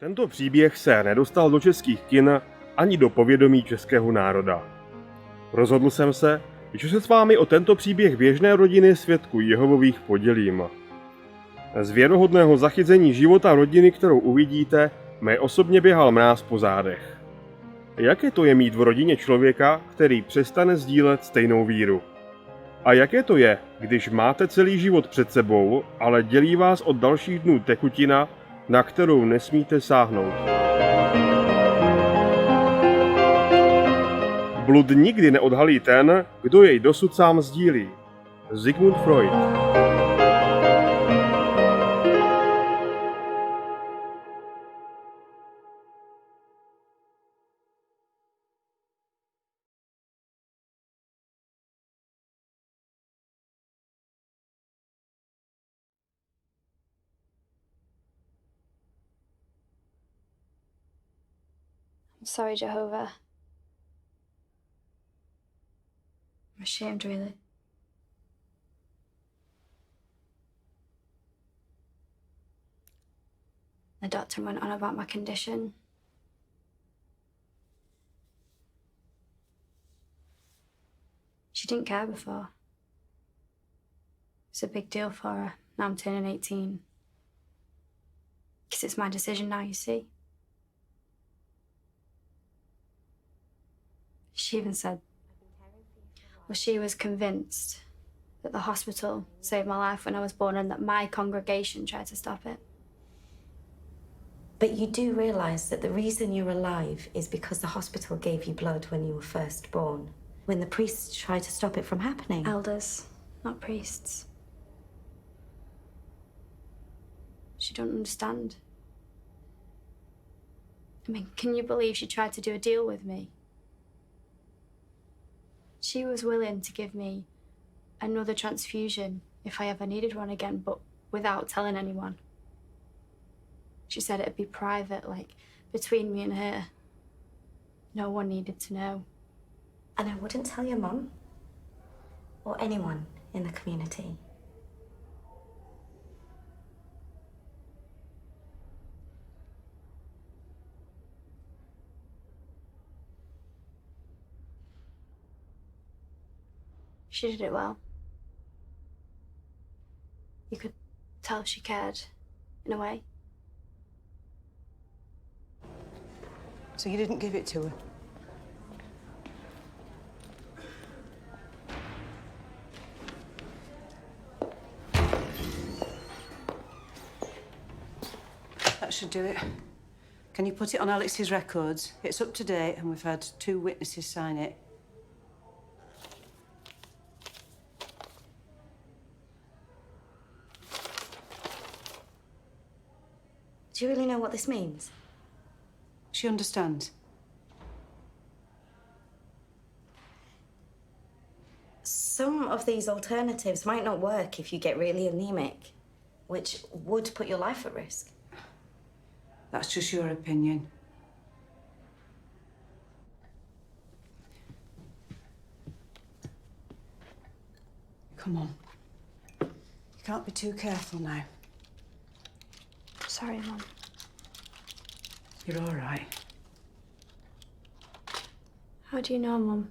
Tento příběh se nedostal do českých kin ani do povědomí českého národa. Rozhodl jsem se, že se s vámi o tento příběh běžné rodiny svědků Jehovových podělím. Z věrohodného zachycení života rodiny, kterou uvidíte, mi osobně běhal mráz po zádech. Jaké to je mít v rodině člověka, který přestane sdílet stejnou víru? A jaké to je, když máte celý život před sebou, ale dělí vás od dalších dnů tekutina, na kterou nesmíte sáhnout? Blud nikdy neodhalí ten, kdo jej dosud sám sdílí. Sigmund Freud. I'm sorry, Jehovah. I'm ashamed, really. The doctor went on about my condition. She didn't care before. It's a big deal for her. Now I'm turning 18. Because it's my decision now, you see. She even said, well, she was convinced that the hospital saved my life when I was born and that my congregation tried to stop it. But you do realise that the reason you're alive is because the hospital gave you blood when you were first born, when the priests tried to stop it from happening. Elders, not priests. She don't understand. I mean, can you believe she tried to do a deal with me? She was willing to give me another transfusion if I ever needed one again, but without telling anyone. She said it'd be private, like, between me and her. No one needed to know. And I wouldn't tell your mum or anyone in the community. She did it well. You could tell she cared, in a way. So you didn't give it to her? That should do it. Can you put it on Alex's records? It's up to date and we've had 2 witnesses sign it. Do you really know what this means? She understands. Some of these alternatives might not work if you get really anemic, which would put your life at risk. That's just your opinion. Come on. You can't be too careful now. Sorry, Mum. You're all right. How do you know, Mum?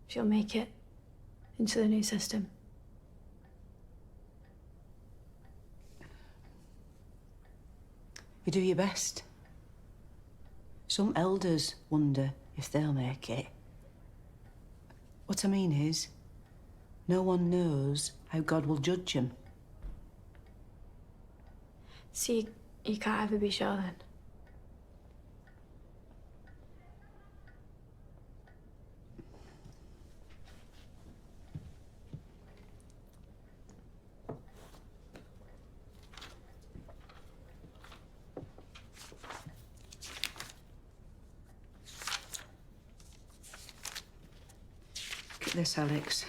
She'll make it into the new system. You do your best. Some elders wonder if they'll make it. What I mean is, no one knows how God will judge them. See, you can't ever be sure then. Look at this, Alex.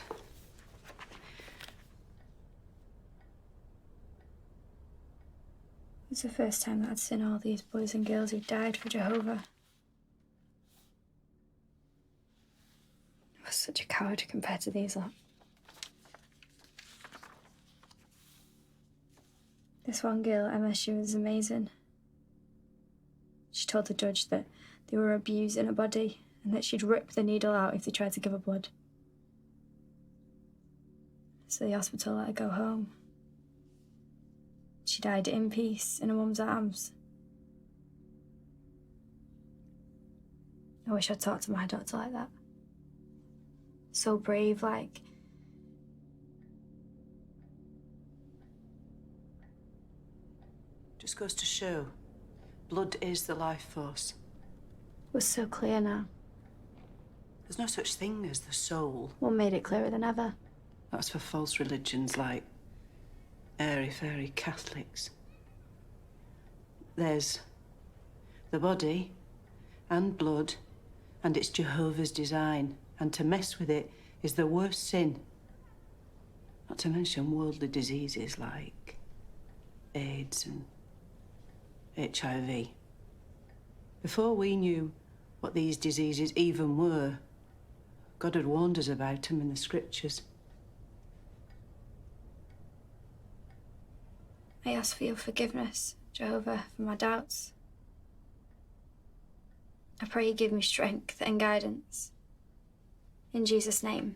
It's the first time that I'd seen all these boys and girls who died for Jehovah. I was such a coward compared to these lot. This one girl, Emma, she was amazing. She told the judge that they were abusing her body and that she'd rip the needle out if they tried to give her blood. So the hospital let her go home. She died in peace in her mum's arms. I wish I'd talked to my daughter like that. So brave, like. Just goes to show, blood is the life force. It was so clear now. There's no such thing as the soul. One made it clearer than ever. That's for false religions like airy-fairy Catholics. There's the body and blood, and it's Jehovah's design, and to mess with it is the worst sin. Not to mention worldly diseases like AIDS and HIV. Before we knew what these diseases even were, God had warned us about them in the scriptures. I ask for your forgiveness, Jehovah, for my doubts. I pray you give me strength and guidance. In Jesus' name.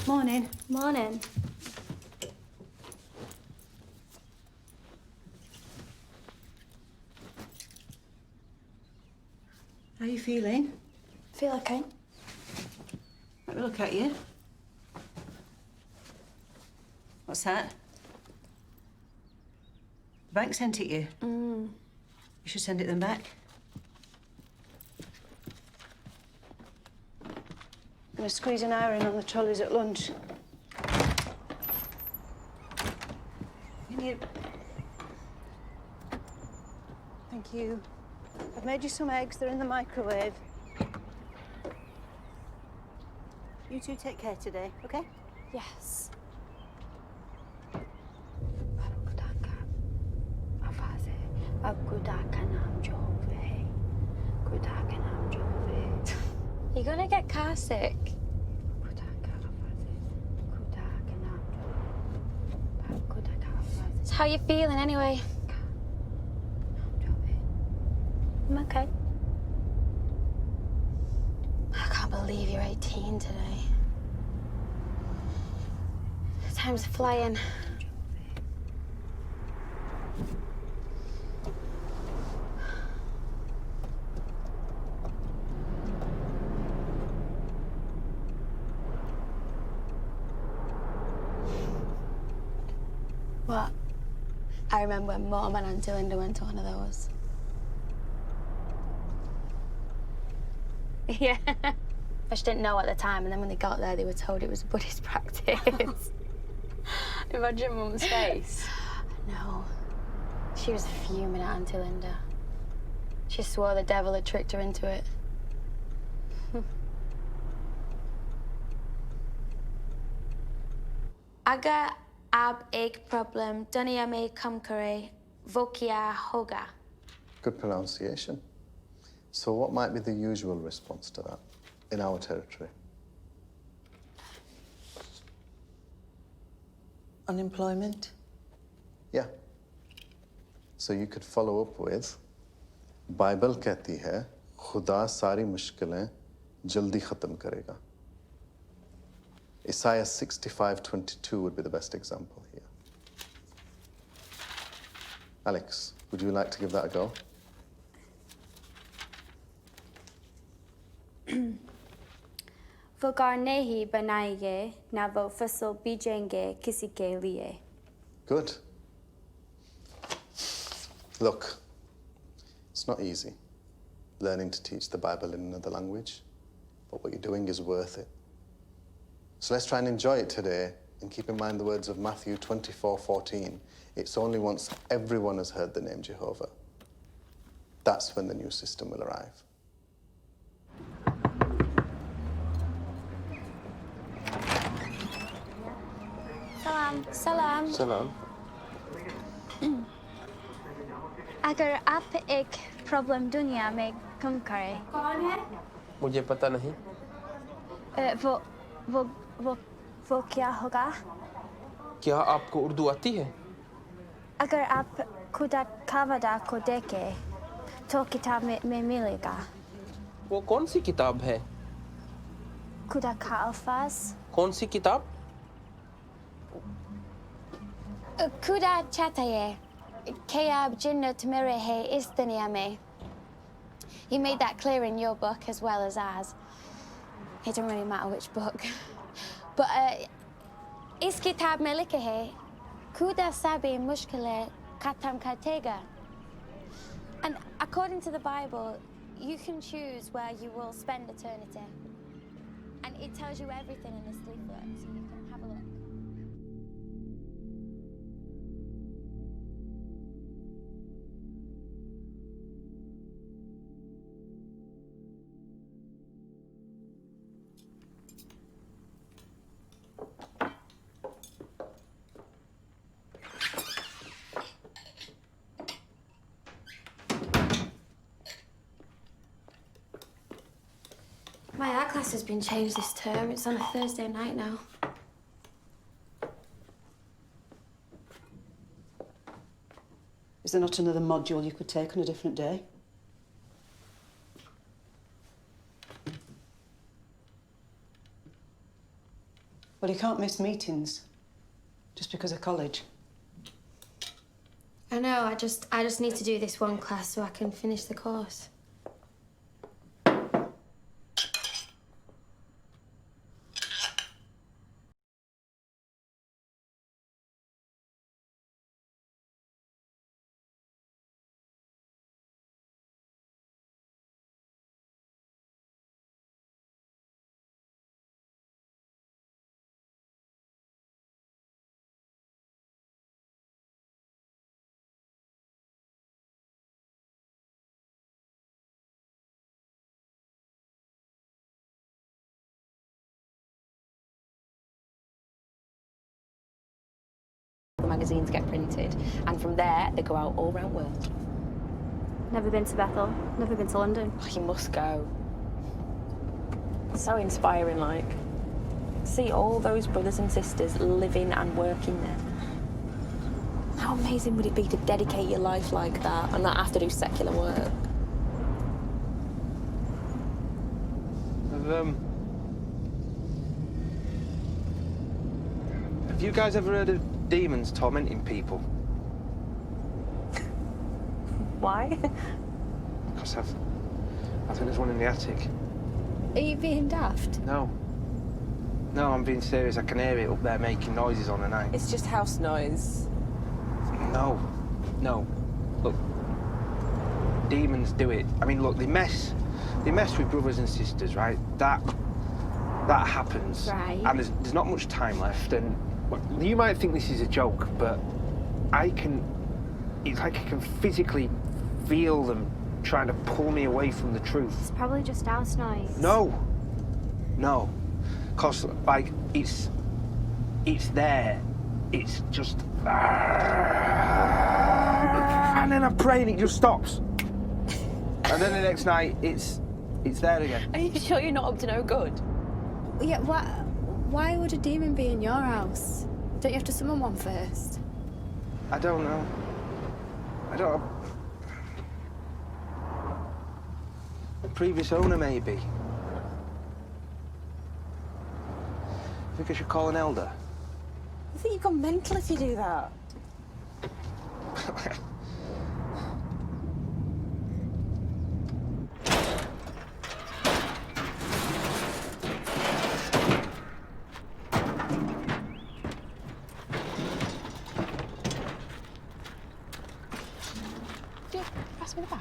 Morning. Morning. How are you feeling? Feel okay? Let me look at you. What's that? The bank sent it you. You should send it them back. I'm gonna squeeze an hour in on the trolleys at lunch. You need... Thank you. I've made you some eggs. They're in the microwave. You two take care today, okay? Yes. You're gonna get car sick. So how you feeling anyway? I'm okay. I can't believe you're 18 today. Time's flying. What? I remember when Mom and Auntie Linda went to one of those. Yeah. I just didn't know at the time, and then when they got there, they were told it was a Buddhist practice. Imagine Mum's face. No. She was fuming at Auntie Linda. She swore the devil had tricked her into it. Agar ab ek problem dunia mein kam kare vokia hoga. Good pronunciation. So what might be the usual response to that in our territory? Unemployment? Yeah. So you could follow up with, Bible कहती है, खुदा सारी मुश्किलें जल्दी खत्म करेगा. Isaiah 65:22 would be the best example here. Alex, would you like to give that a go? वो car नहीं बनाएंगे ना वो फसल बीजेंगे किसी के लिए. Good. Look, it's not easy learning to teach the Bible in another language, but what you're doing is worth it. So let's try and enjoy it today and keep in mind the words of Matthew 24:14. It's only once everyone has heard the name Jehovah. That's when the new system will arrive. Salam. Salam. Salam. अगर आप एक problem दुनिया में कम करें, कौन है? मुझे पता नहीं। वो क्या होगा? क्या आपको उर्दू आती है? अगर आप खुदा का वादा को देखें, तो किताब में मिलेगा। वो कौन सी किताब है? खुदा का अल्फाज। कौन सी किताब? खुदा चाहता है कि आप जन्नत में रहे इस दुनिया में. You made that clear in your book as well as ours. It doesn't really matter which book. But इस किताब में लिखा है खुदा सभी मुश्किलें खत्म करेगा. And according to the Bible, you can choose where you will spend eternity. And it tells you everything in this leaflet, so you can have a look. My art class has been changed this term. It's on a Thursday night now. Is there not another module you could take on a different day? Well, you can't miss meetings just because of college. I know, I just need to do this one class so I can finish the course. Magazines get printed, and from there they go out all around the world. Never been to Bethel, never been to London. Oh, you must go. So inspiring, like. See all those brothers and sisters living and working there. How amazing would it be to dedicate your life like that and not have to do secular work? Have you guys ever heard of demons tormenting people? Why? Because I think there's one in the attic. Are you being daft? No. No, I'm being serious. I can hear it up there making noises on the night. It's just house noise. No. No. Look. Demons do it. I mean, look, they mess with brothers and sisters, right? That happens. Right. And there's not much time left, and well, you might think this is a joke, but it's like I can physically feel them trying to pull me away from the truth. It's probably just house noise. No. Cause like it's there. It's just and then I pray and it just stops. And then the next night it's there again. Are you sure you're not up to no good? Yeah, why would a demon be in your house? Don't you have to summon one first? I don't know. The previous owner, maybe. I think I should call an elder. I think you've gone mental if you do that. Pass me the bag.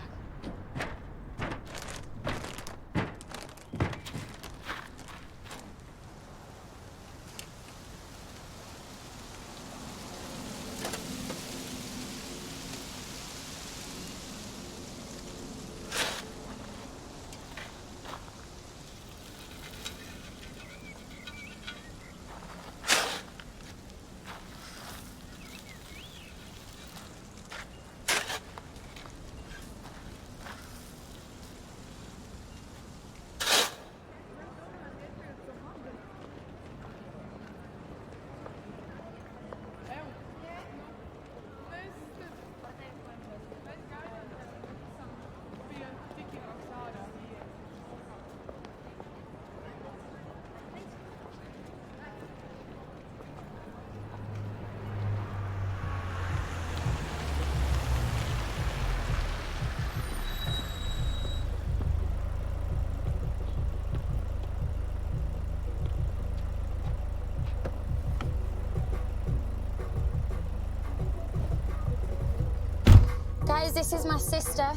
Guys, this is my sister,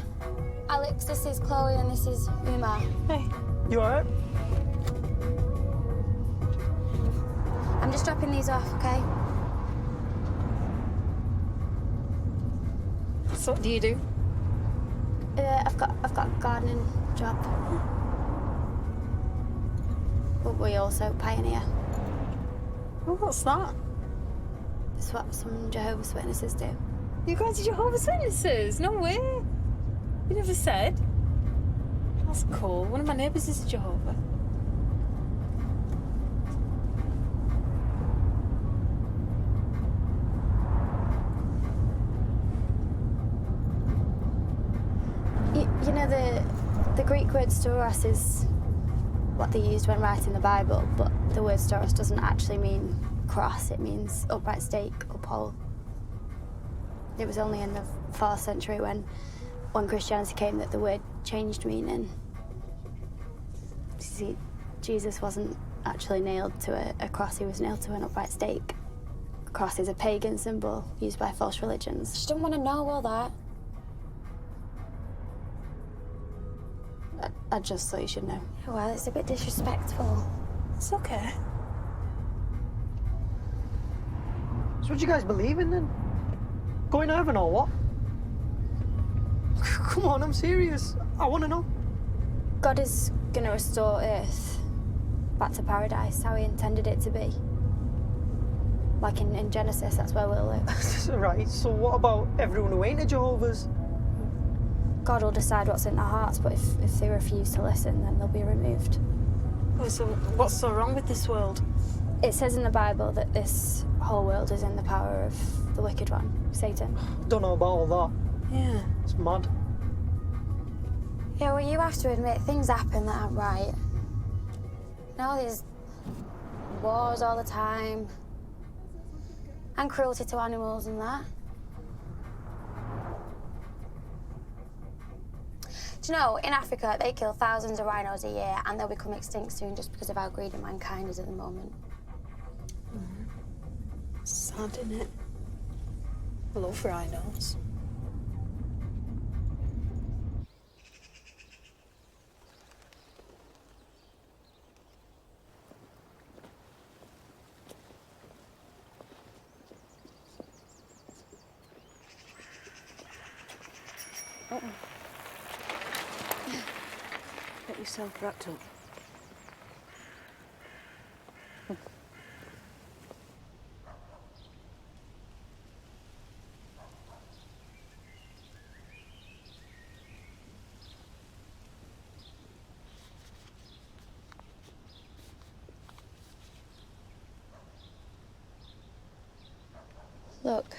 Alex, this is Chloe, and this is Uma. Hey, you alright? I'm just dropping these off, okay? So what do you do? I've got a gardening job. But we also pioneer. Oh, what's that? It's what some Jehovah's Witnesses do. You guys are Jehovah's Witnesses? No way. You never said. That's cool. One of my neighbours is a Jehovah. You know, the Greek word stauros is what they used when writing the Bible, but the word stauros doesn't actually mean cross, it means upright stake or pole. It was only in the 4th century when Christianity came that the word changed meaning. You see, Jesus wasn't actually nailed to a cross, he was nailed to an upright stake. A cross is a pagan symbol used by false religions. She didn't want to know all that. I just thought you should know. Well, it's a bit disrespectful. It's okay. So what do you guys believe in then? Going to heaven or what? Come on, I'm serious. I want to know. God is going to restore Earth back to paradise, how he intended it to be. Like in Genesis, that's where we'll live. Right, so what about everyone who ain't a Jehovah's? God will decide what's in their hearts, but if they refuse to listen, then they'll be removed. Oh, so what's so wrong with this world? It says in the Bible that this whole world is in the power of the wicked one, Satan. Don't know about all that. Yeah. It's mad. Yeah, well, you have to admit, things happen that aren't right. Now there's wars all the time, and cruelty to animals and that. Do you know, in Africa, they kill thousands of rhinos a year, and they'll become extinct soon just because of how greedy mankind is at the moment. Sad, isn't it? I love rhinos. Get yourself wrapped up. Look.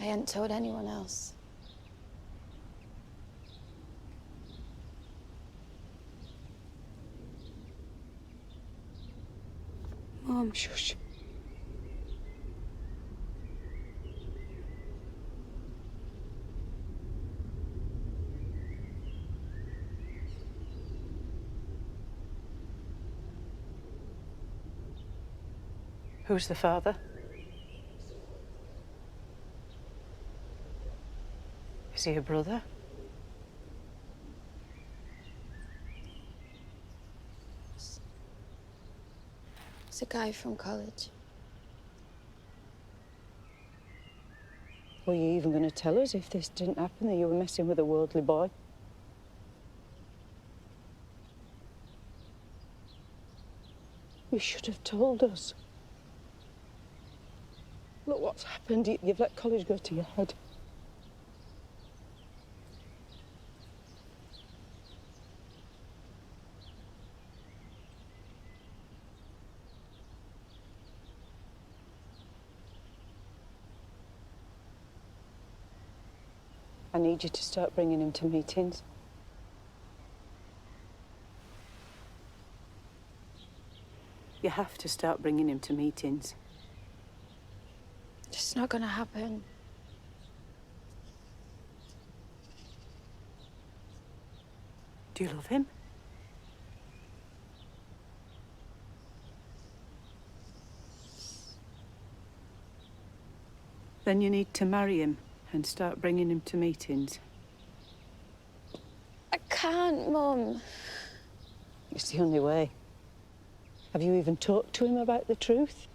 I hadn't told anyone else. Mom, shush. Who's the father? Is he a brother? It's a guy from college. Were you even going to tell us if this didn't happen, that you were messing with a worldly boy? You should have told us. Look what's happened. You've let college go to your head. I need you to start bringing him to meetings. You have to start bringing him to meetings. It's not gonna happen. Do you love him? Then you need to marry him and start bringing him to meetings. I can't, Mum. It's the only way. Have you even talked to him about the truth?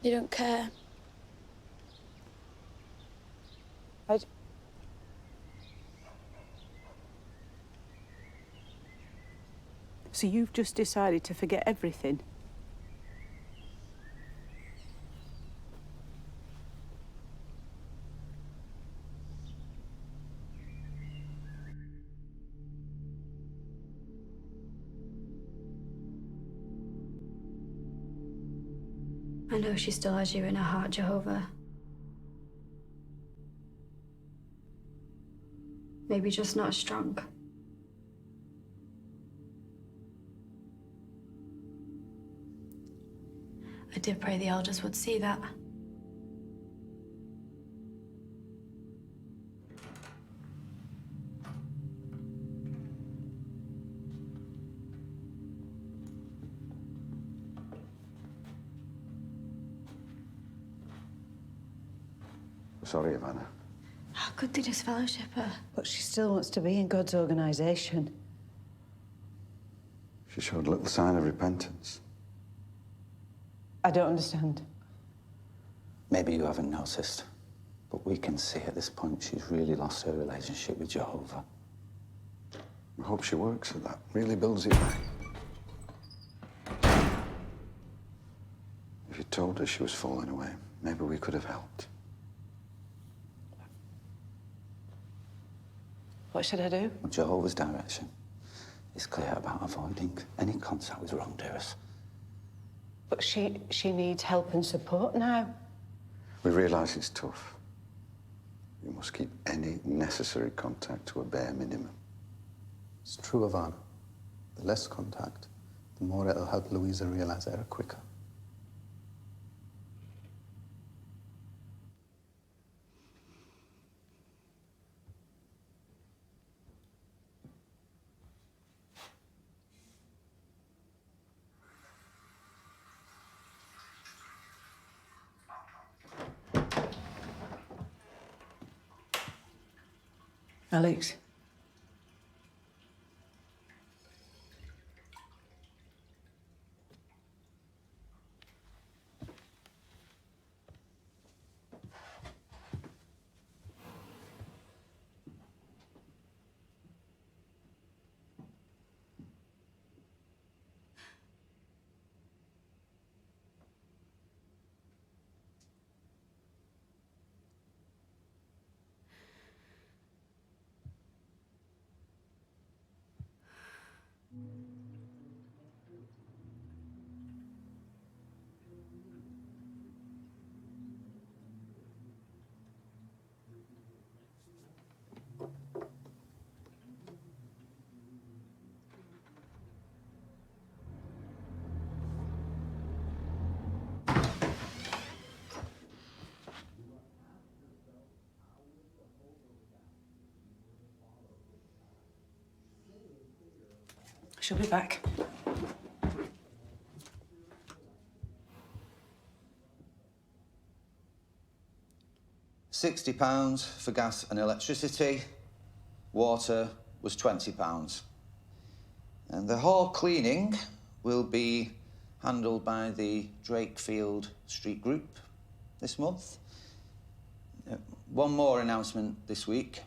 You don't care. So you've just decided to forget everything? I know she still has you in her heart, Jehovah. Maybe just not as strong. I did pray the elders would see that. Sorry, Ivana. How could they disfellowship her? But she still wants to be in God's organisation. She showed little sign of repentance. I don't understand. Maybe you haven't noticed, but we can see at this point she's really lost her relationship with Jehovah. I hope she works at that, really builds it back. If you told her she was falling away, maybe we could have helped. What should I do? Well, Jehovah's direction is clear about avoiding any contact with wrongdoers. But she needs help and support now. We realise it's tough. You must keep any necessary contact to a bare minimum. It's true, Ivana. The less contact, the more it'll help Louisa realise error quicker. Alex. She'll be back. £60 for gas and electricity. Water was £20. And the hall cleaning will be handled by the Drakefield Street Group this month. One more announcement this week.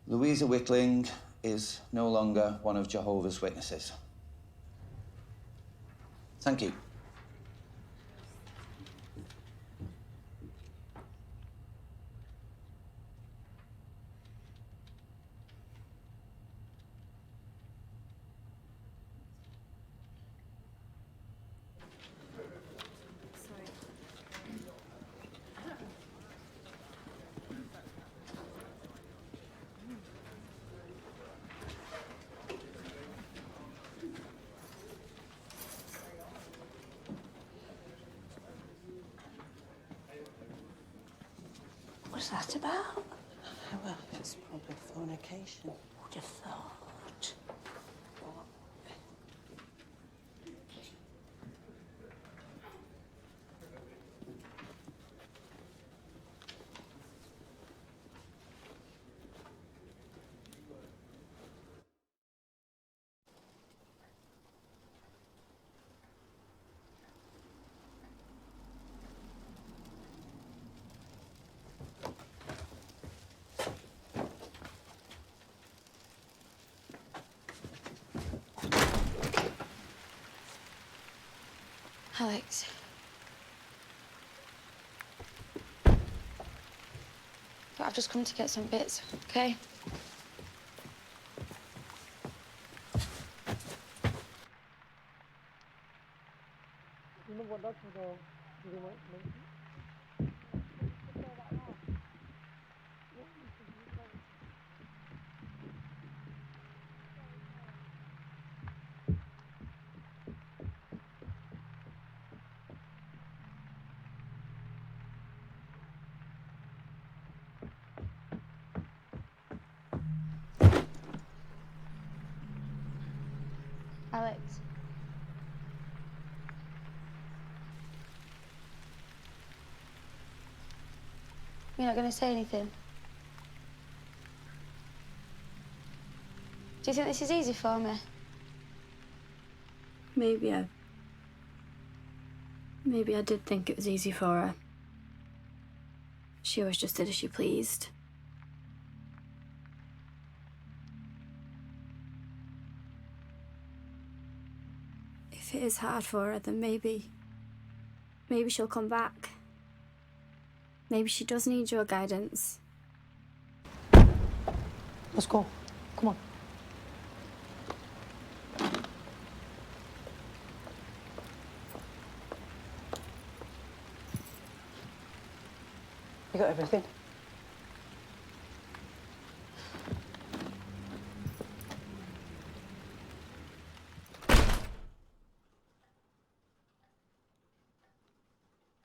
Louisa Whitling is no longer one of Jehovah's Witnesses. Thank you. What's that about? Well, it's probably fornication. Who'd have thought? Alex. But I've just come to get some bits, okay? Alex. You're not going to say anything? Do you think this is easy for me? Maybe I did think it was easy for her. She always just did as she pleased. If it is hard for her, then maybe she'll come back. Maybe she does need your guidance. Let's go. Come on. You got everything?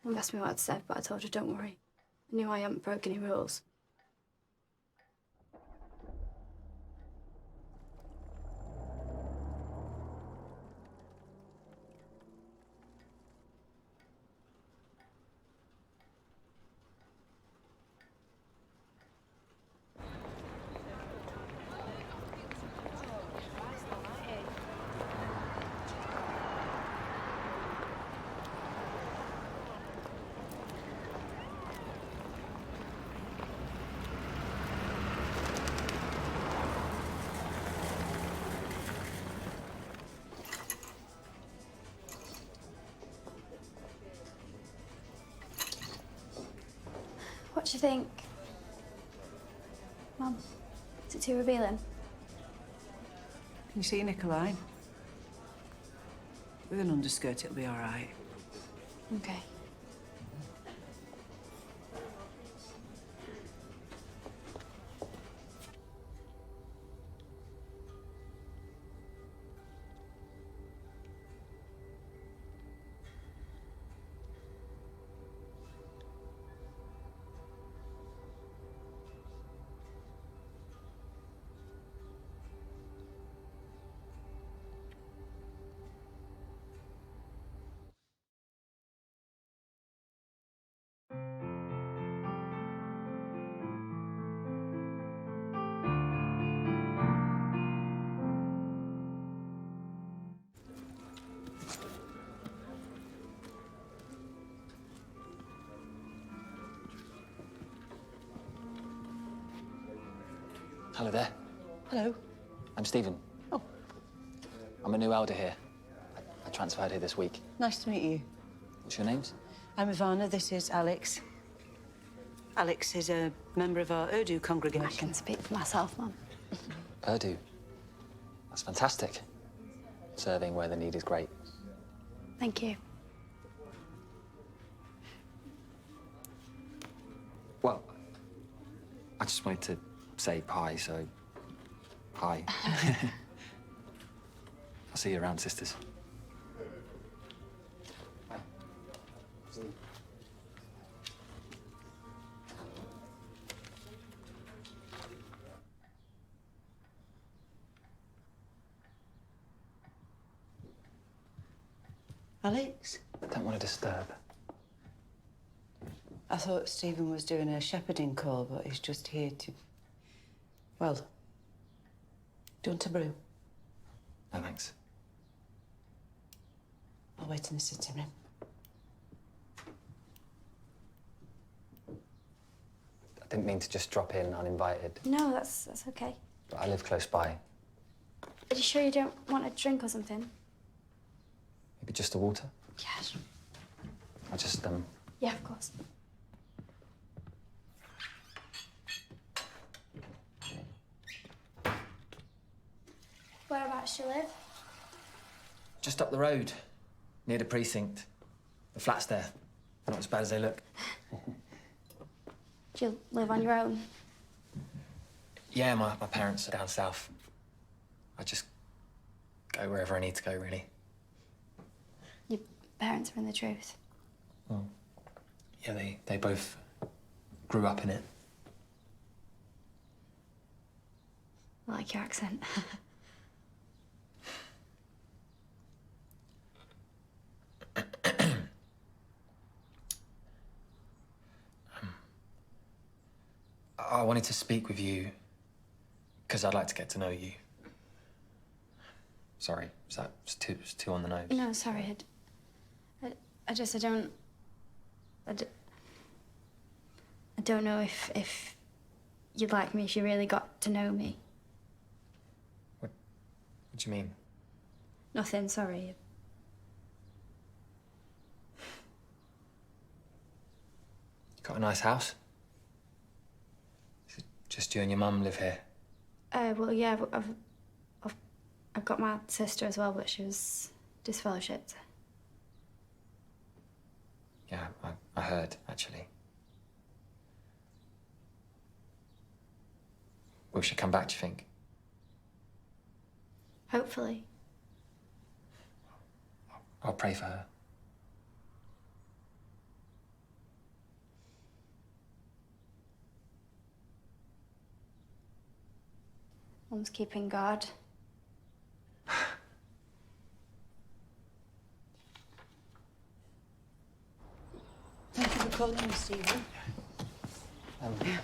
You asked me what I'd said, but I told her, don't worry. I knew I hadn't broken any rules. What do you think? Mum, is it too revealing? Can you see Nicoline? With an underskirt, it'll be all right. Okay. Hello there. Hello. I'm Stephen. Oh, I'm a new elder here. I transferred here this week. nice to meet you. What's your names? I'm Ivana. This is Alex. Alex is a member of our Urdu I congregation. can speak for myself, Mum. Urdu. That's fantastic. Serving where the need is great. Thank you. Well, I just wanted to say hi, so hi. I'll see you around, sisters. Bye. See you. Alex? I don't want to disturb. I thought Stephen was doing a shepherding call, but he's just here to... Well, do you want a brew? No, thanks. I'll wait in the sitting room. I didn't mean to just drop in uninvited, No, that's okay. but I live close by. Are you sure you don't want a drink or something? Maybe just a water? Yes. I just, Yeah, of course. Whereabouts do you live? just up the road, near the precinct. The flats there, not as bad as they look. Do you live on your own? Yeah, my parents are down south. I just go wherever I need to go, really. Your parents are in the truth. Well, yeah, they both grew up in it. I like your accent. I wanted to speak with you because I'd like to get to know you. Sorry, was too on the nose? No, sorry. I don't know if you'd like me if you really got to know me. What do you mean? Nothing, sorry. Got a nice house? Is it just you and your mum live here? Well, yeah, I've got my sister as well, but she was disfellowshipped. Yeah, I heard, actually. Will she come back, do you think? Hopefully. I'll pray for her. Mum's keeping guard. Thank you for calling me, Stephen.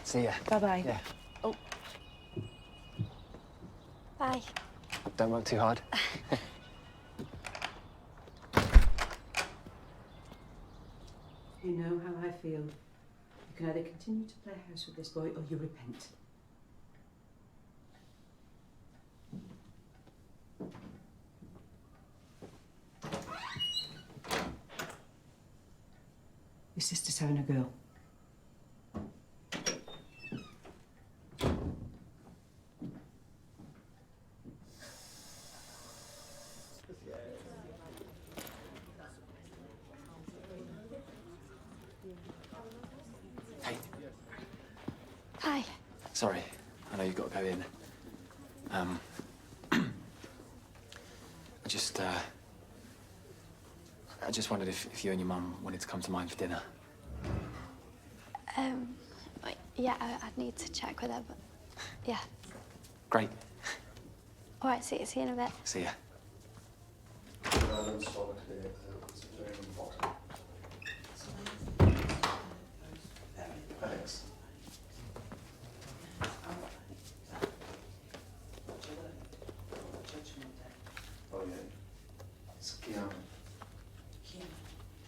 See ya. Bye-bye. Yeah. Oh, Bye. Don't work too hard. you know how I feel. You can either continue to play house with this boy or you repent. Your sister's having a girl. Hey, Hi. sorry. I know you've got to go in. I just wondered if you and your mum wanted to come to mine for dinner. Yeah, I'd need to check with her, but yeah. Great. All right, see you in a bit. See ya. Thanks. Oh yeah, it's Kian.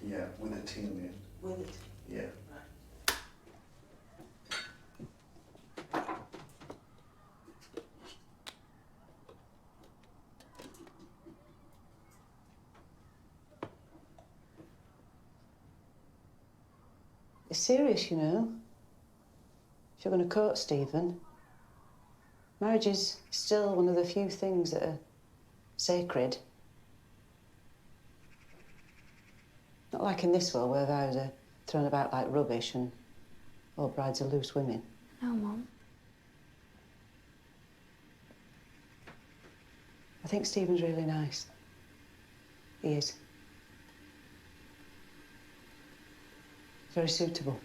Yeah, with a T in the end. With it. Yeah. It's serious, you know. If you're going to court Stephen, marriage is still one of the few things that are sacred. Not like in this world where vows are thrown about like rubbish and all brides are loose women. No, Mum. I think Stephen's really nice. He is. Very suitable.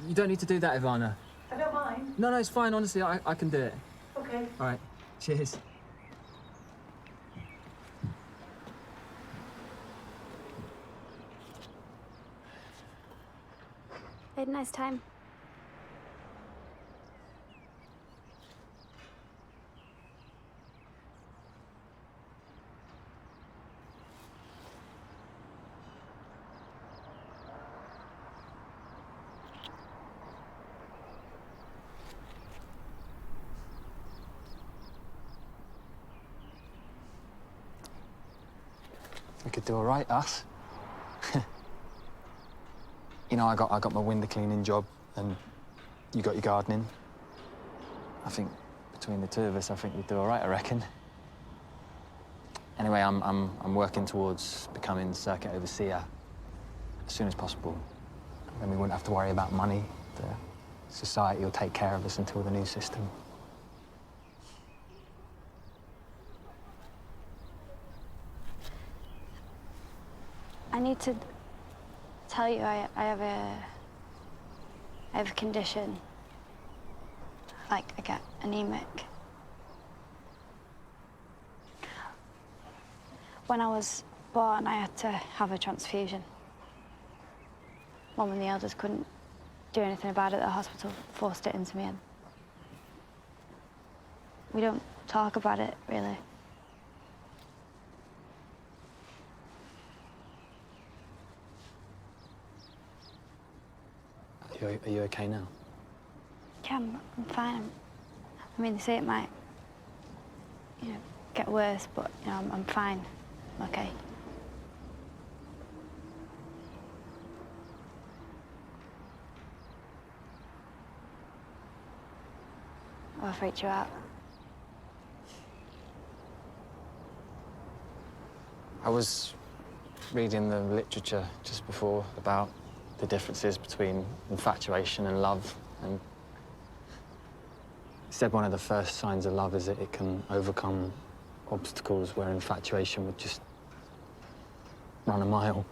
You don't need to do that, Ivana. I don't mind. No, it's fine. Honestly, I can do it. Okay. All right. Cheers. I had a nice time. could do all right, us. You know, I got my window cleaning job, and you got your gardening. I think between the two of us, I think we'd do all right, I reckon. Anyway, I'm working towards becoming circuit overseer as soon as possible. Then we wouldn't have to worry about money. The society will take care of us until the new system. I need to tell you I have a condition. Like, I get anemic. When I was born, I had to have a transfusion. Mum and the elders couldn't do anything about it. The hospital forced it into me, and we don't talk about it, really. Are you okay now? Yeah, I'm fine. I mean, they say it might, get worse, but, I'm fine. I'm okay. I'll freak you out. I was reading the literature just before about the differences between infatuation and love, and it said one of the first signs of love is that it can overcome obstacles where infatuation would just run a mile.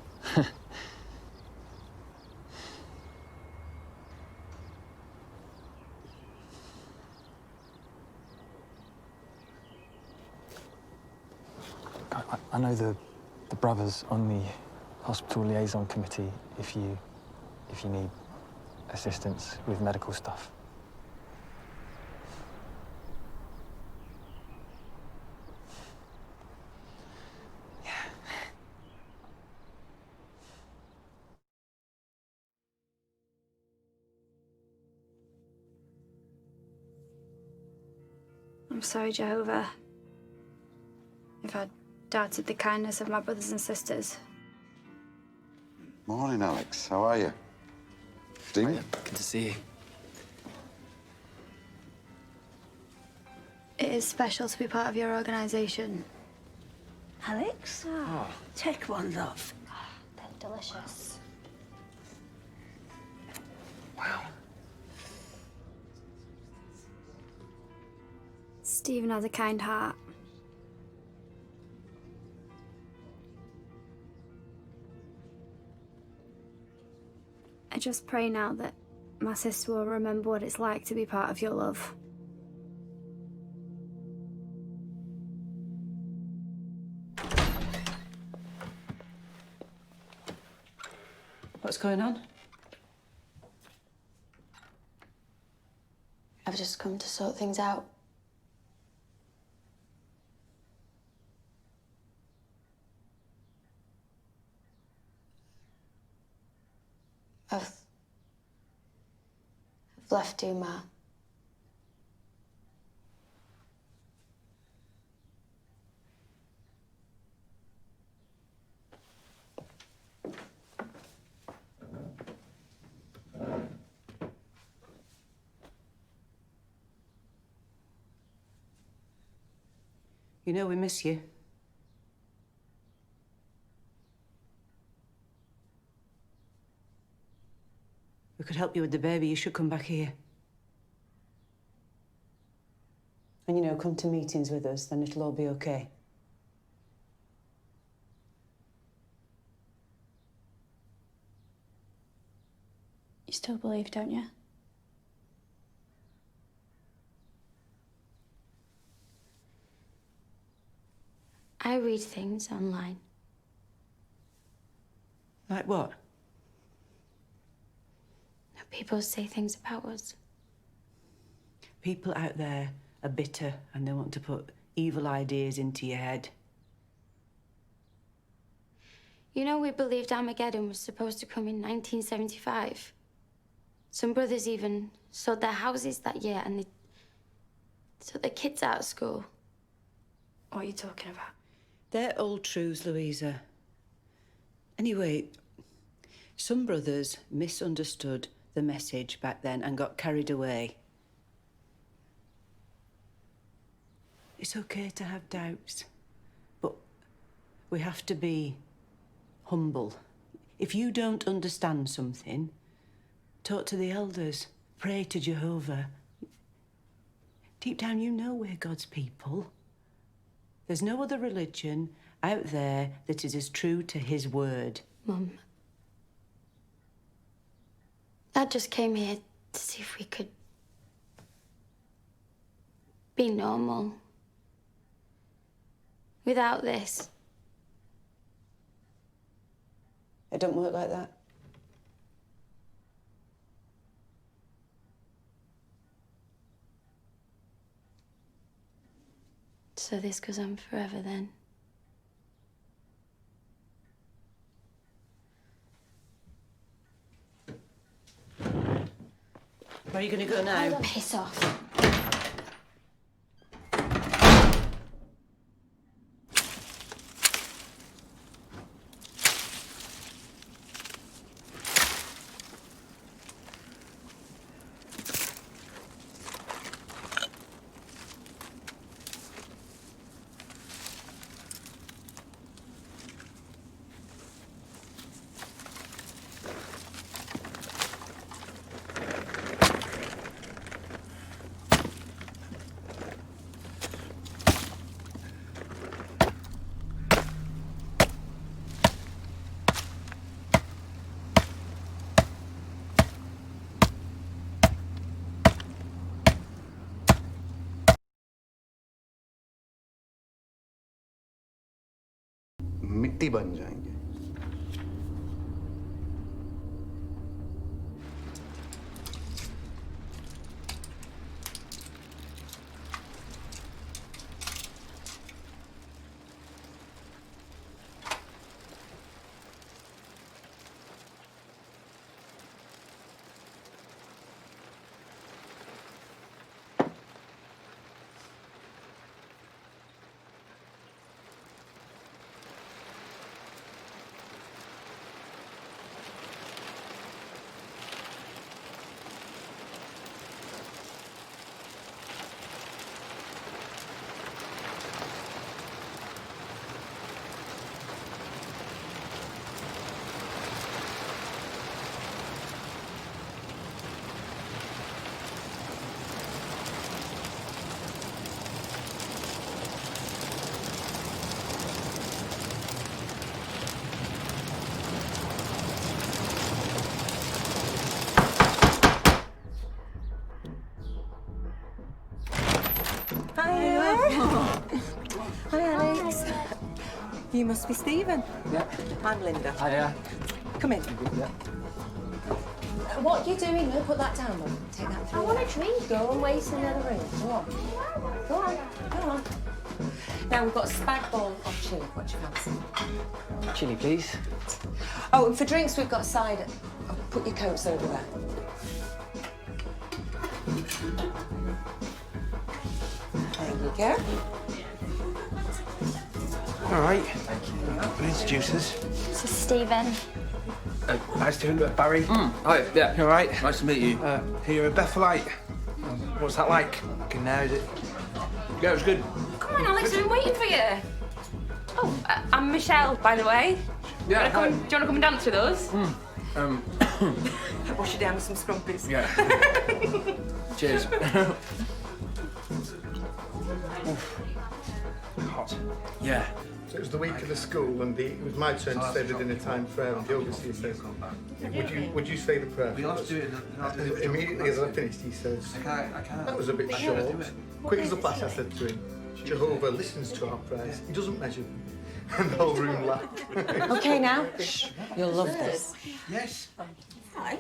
I know the brothers on the hospital liaison committee if you need assistance with medical stuff. Yeah. I'm sorry, Jehovah, if I doubted the kindness of my brothers and sisters. Morning, Alex. How are you? Dean? Hiya. Good to see you. It is special to be part of your organisation. Alex? Take one, love. They're delicious. Wow. Stephen has a kind heart. I just pray now that my sister will remember what it's like to be part of your love. What's going on? I've just come to sort things out. I've left you, Ma. You know we miss you. We could help you with the baby. You should come back here. And, come to meetings with us, then it'll all be okay. You still believe, don't you? I read things online. Like what? People say things about us. People out there are bitter and they want to put evil ideas into your head. We believed Armageddon was supposed to come in 1975. Some brothers even sold their houses that year and they took their kids out of school. What are you talking about? They're old truths, Louisa. Anyway, some brothers misunderstood the message back then and got carried away. It's okay to have doubts, but we have to be humble. If you don't understand something, talk to the elders, pray to Jehovah. Deep down, you know we're God's people. There's no other religion out there that is as true to his word. Mum, Dad just came here to see if we could be normal without this. It don't work like that. So this goes on forever then? Where are you going to go now? Piss off. मिट्टी बन जाएंगे। Hi, Alex. You must be Stephen. Yeah. I'm Linda. Hiya. Come in. Yeah. What are you doing? No, put that down, Mum. Take that through. I want a drink. Go and wait in the other room. Go on. Go on. Go on. Now, we've got a spag bol of chilli. What do you fancy? Chilli, please. Oh, and for drinks, we've got cider. Oh, put your coats over there. There you go. All right. We'll introduce us. This is Stephen. Nice to meet you, Barry. Hi, yeah. You all right? Nice to meet you. You're a Bethelite. What's that like? Fucking now, is it? Yeah, it was good. Come on, Alex, I've been waiting for you. Oh, I'm Michelle, by the way. Yeah, do you want to come and dance with us? Wash you down with some scrumpies. Yeah. Cheers. Hot. Yeah. So it was the week of the school, and it was my turn to say the dinner time prayer, and the overseer says, would you say the prayer? We'll have to do it. And immediately as I finished, he says, I can't. that was a bit short. Quick as a flash, I said to him, Jehovah listens to our prayers. He doesn't measure them. And the whole room laughed. Okay, now. Shh. You'll love this. Yes. Hi.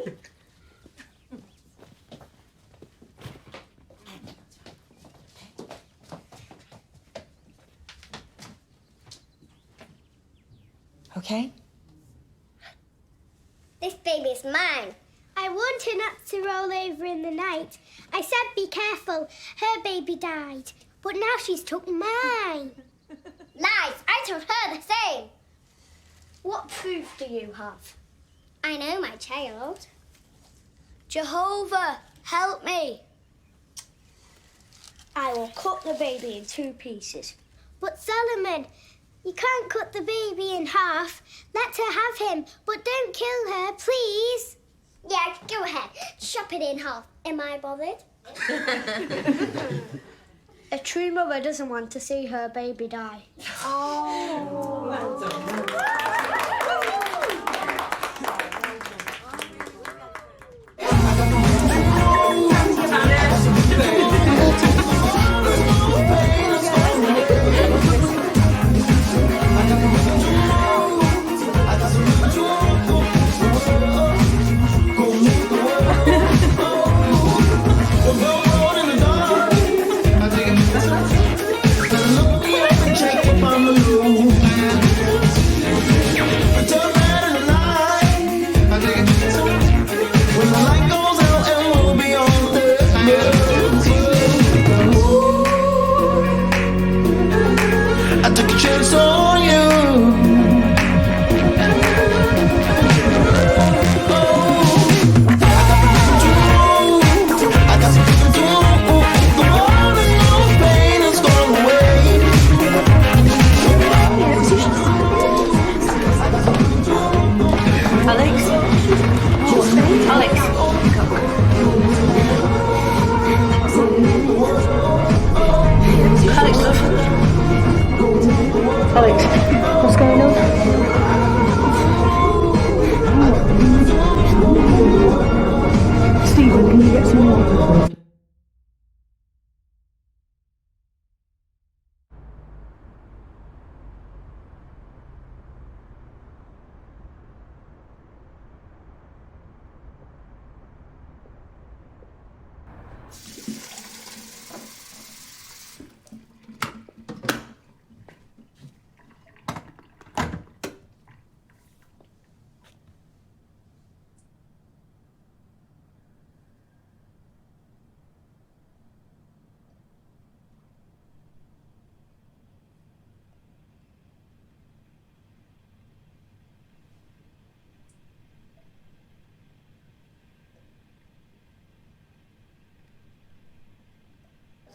Okay? This baby's mine. I warned her not to roll over in the night. I said be careful, her baby died. But now she's took mine. Lies, I told her the same. What proof do you have? I know my child. Jehovah, help me. I will cut the baby in 2 pieces. But Solomon, you can't cut the baby in half. Let her have him, but don't kill her, please. Yeah, go ahead. Chop it in half. Am I bothered? A true mother doesn't want to see her baby die. Oh. Well done.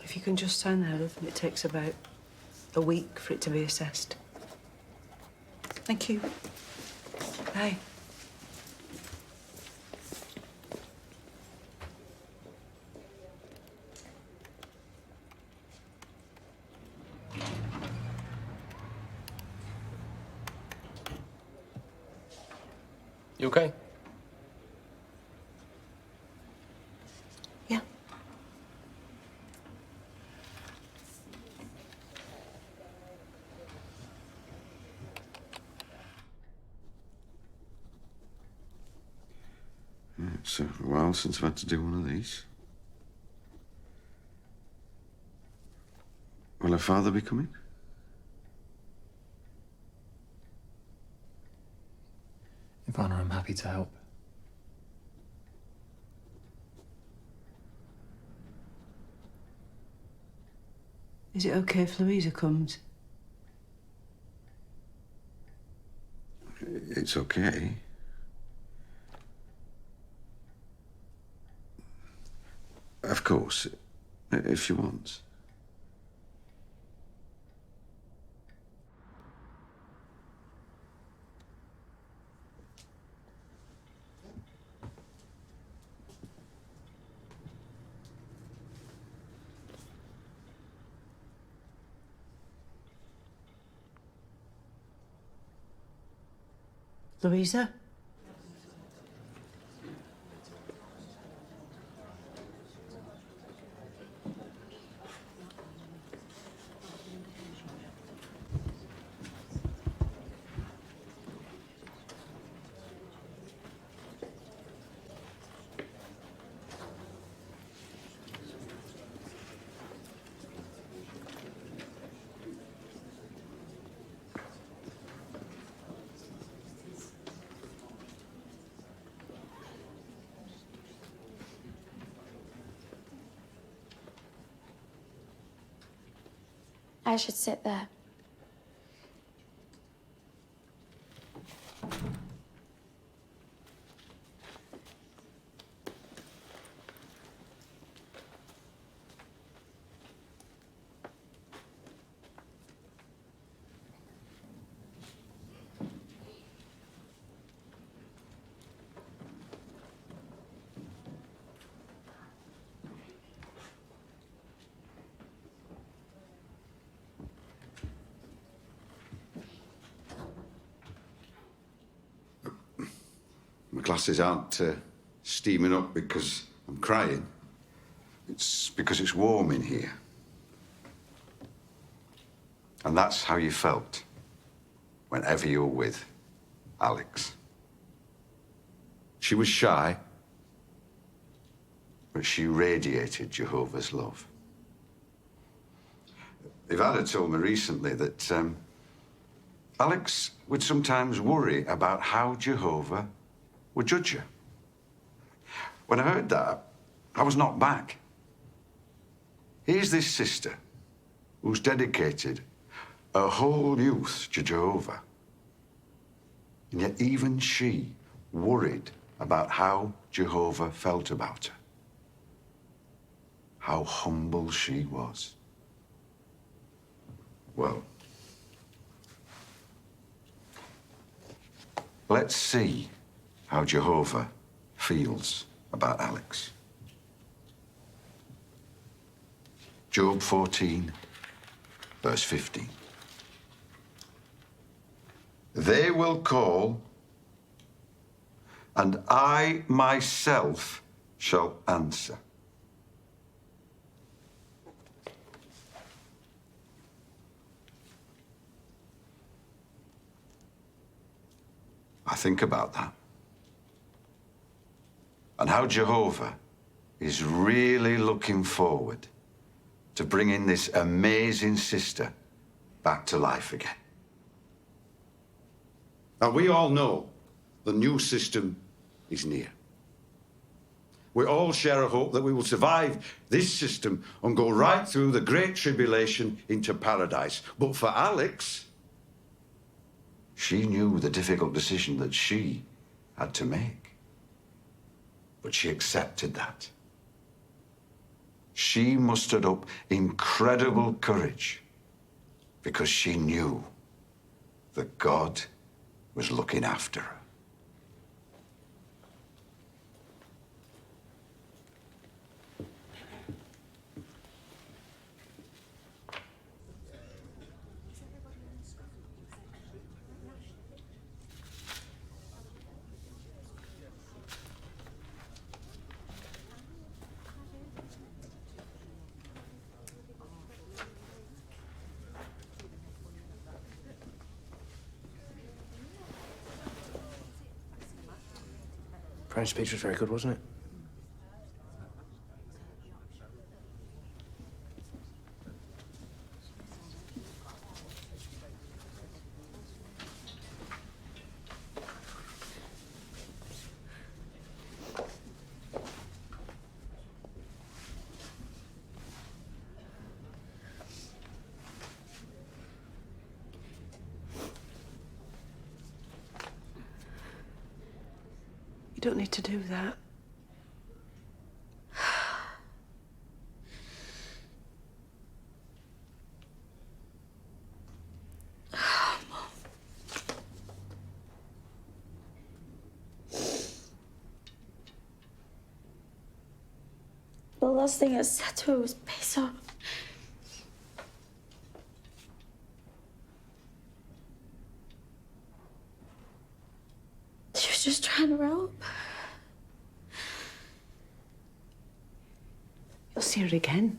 If you can just sign there, love, and it takes about a week for it to be assessed. Thank you. Bye. You okay? Yeah. It's a while since I've had to do one of these. Will her father be coming? Ivana, I'm happy to help. Is it okay if Louisa comes? It's okay. Of course, if she wants. Louisa? I should sit there. glasses aren't steaming up because I'm crying. It's because it's warm in here. And that's how you felt whenever you were with Alex. She was shy, but she radiated Jehovah's love. Ivana told me recently that Alex would sometimes worry about how Jehovah would judge her. When I heard that, I was knocked back. Here's this sister who's dedicated a whole youth to Jehovah. And yet even she worried about how Jehovah felt about her. How humble she was. Well, let's see how Jehovah feels about Alex. Job 14, verse 15. They will call, and I myself shall answer. I think about that. And how Jehovah is really looking forward to bringing this amazing sister back to life again. Now, we all know the new system is near. We all share a hope that we will survive this system and go right through the Great Tribulation into paradise. But for Alex, she knew the difficult decision that she had to make. But she accepted that. She mustered up incredible courage because she knew that God was looking after her. French speech was very good, wasn't it? You don't need to do that. The last thing I said to her was piss off. She was just trying to help. You'll see her again.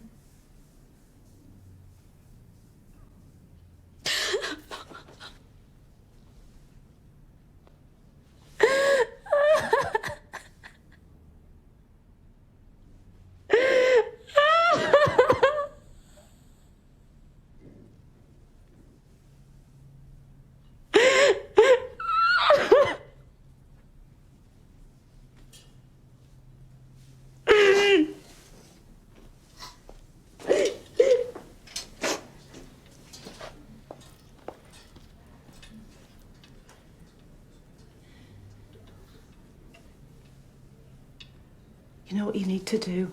You know what you need to do?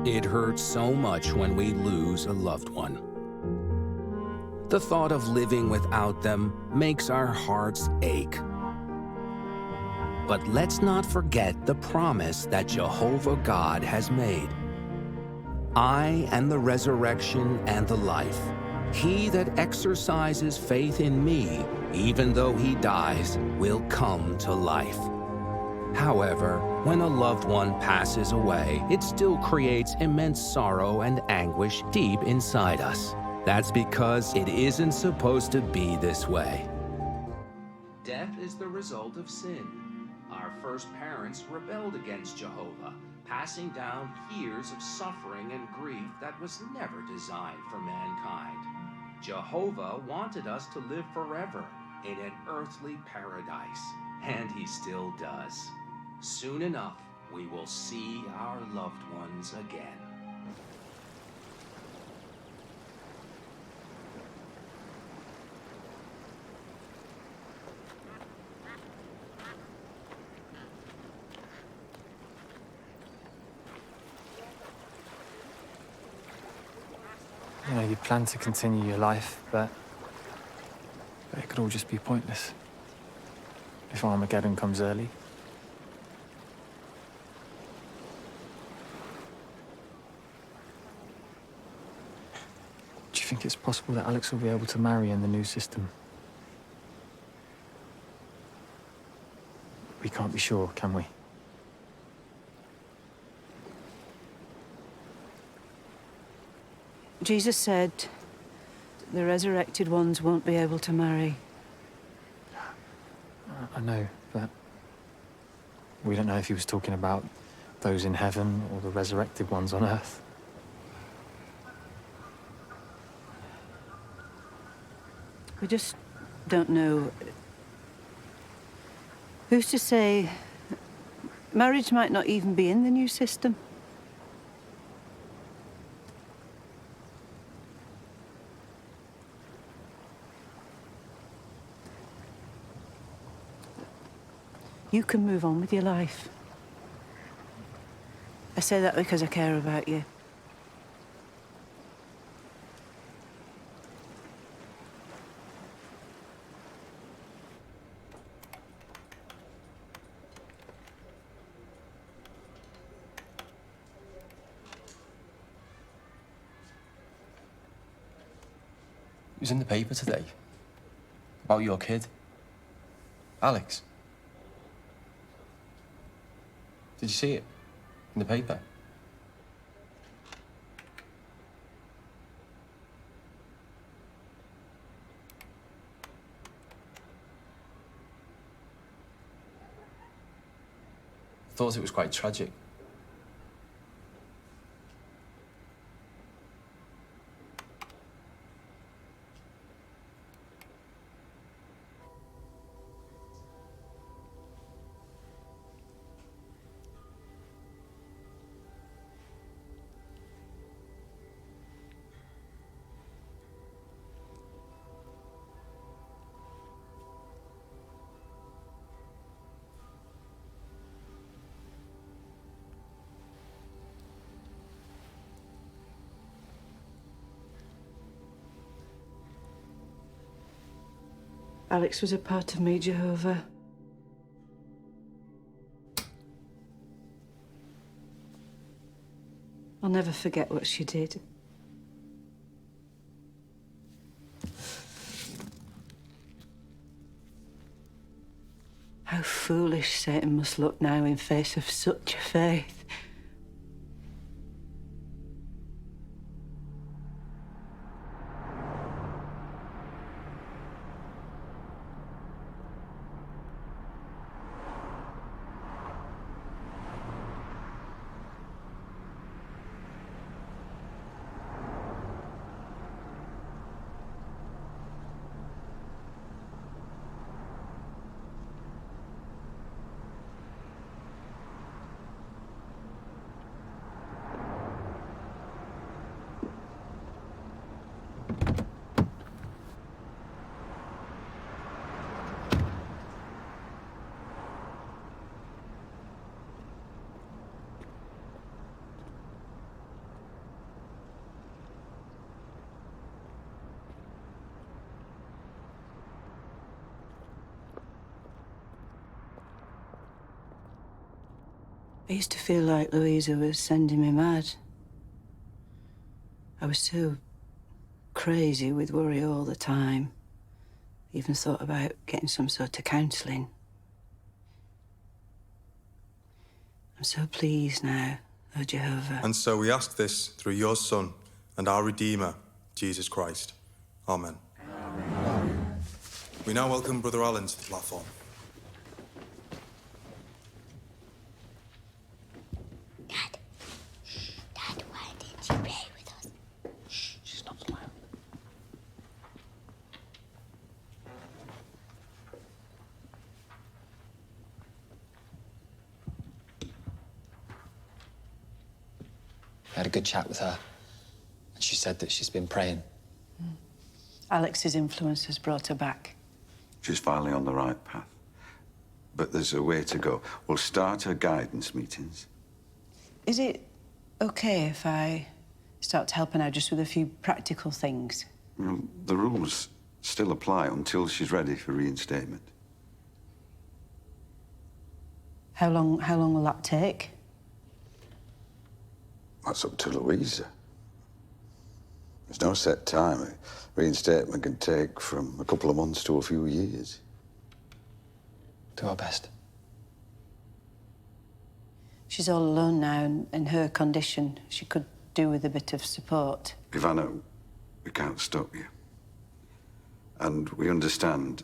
It hurts so much when we lose a loved one. The thought of living without them makes our hearts ache. But let's not forget the promise that Jehovah God has made. I am the resurrection and the life. He that exercises faith in me, even though he dies, will come to life. However, when a loved one passes away, it still creates immense sorrow and anguish deep inside us. That's because it isn't supposed to be this way. Death is the result of sin. Our first parents rebelled against Jehovah, passing down years of suffering and grief that was never designed for mankind. Jehovah wanted us to live forever in an earthly paradise, and he still does. Soon enough, we will see our loved ones again. You know, you plan to continue your life, but it could all just be pointless if Armageddon comes early. Do you think it's possible that Alex will be able to marry in the new system? We can't be sure, can we? Jesus said the resurrected ones won't be able to marry. I know, but we don't know if he was talking about those in heaven or the resurrected ones on earth. We just don't know. Who's to say marriage might not even be in the new system? You can move on with your life. I say that because I care about you. It was in the paper today. About your kid. Alex. Did you see it? In the paper? I thought it was quite tragic. Alex was a part of me, Jehovah. I'll never forget what she did. How foolish Satan must look now in face of such a faith. I used to feel like Louisa was sending me mad. I was so crazy with worry all the time. Even thought about getting some sort of counselling. I'm so pleased now, oh Jehovah. And so we ask this through your Son and our Redeemer, Jesus Christ. Amen. Amen. We now welcome Brother Alan to the platform. Dad, why didn't you play with us? Shh, she's not allowed. I had a good chat with her, and she said that she's been praying. Alex's influence has brought her back. She's finally on the right path. But there's a way to go. We'll start her guidance meetings. Is it okay if I start helping her just with a few practical things? Well, the rules still apply until she's ready for reinstatement. How long will that take? That's up to Louisa. There's no set time. Reinstatement can take from a couple of months to a few years. Do our best. She's all alone now, and in her condition, she could do with a bit of support. Ivana, we can't stop you. And we understand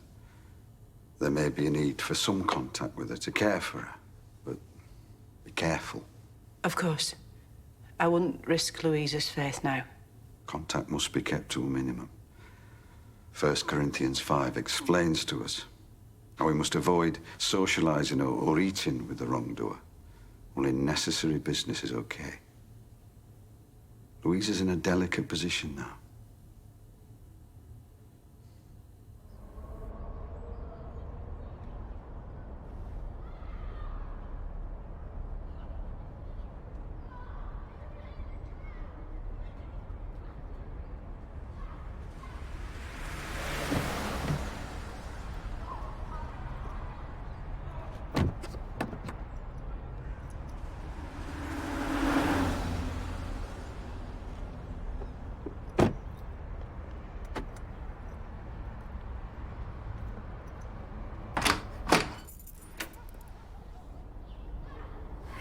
there may be a need for some contact with her to care for her. But be careful. Of course. I wouldn't risk Louisa's faith now. Contact must be kept to a minimum. 1 Corinthians 5 explains to us how we must avoid socialising or eating with the wrongdoer. Only necessary business is okay. Louisa's in a delicate position now.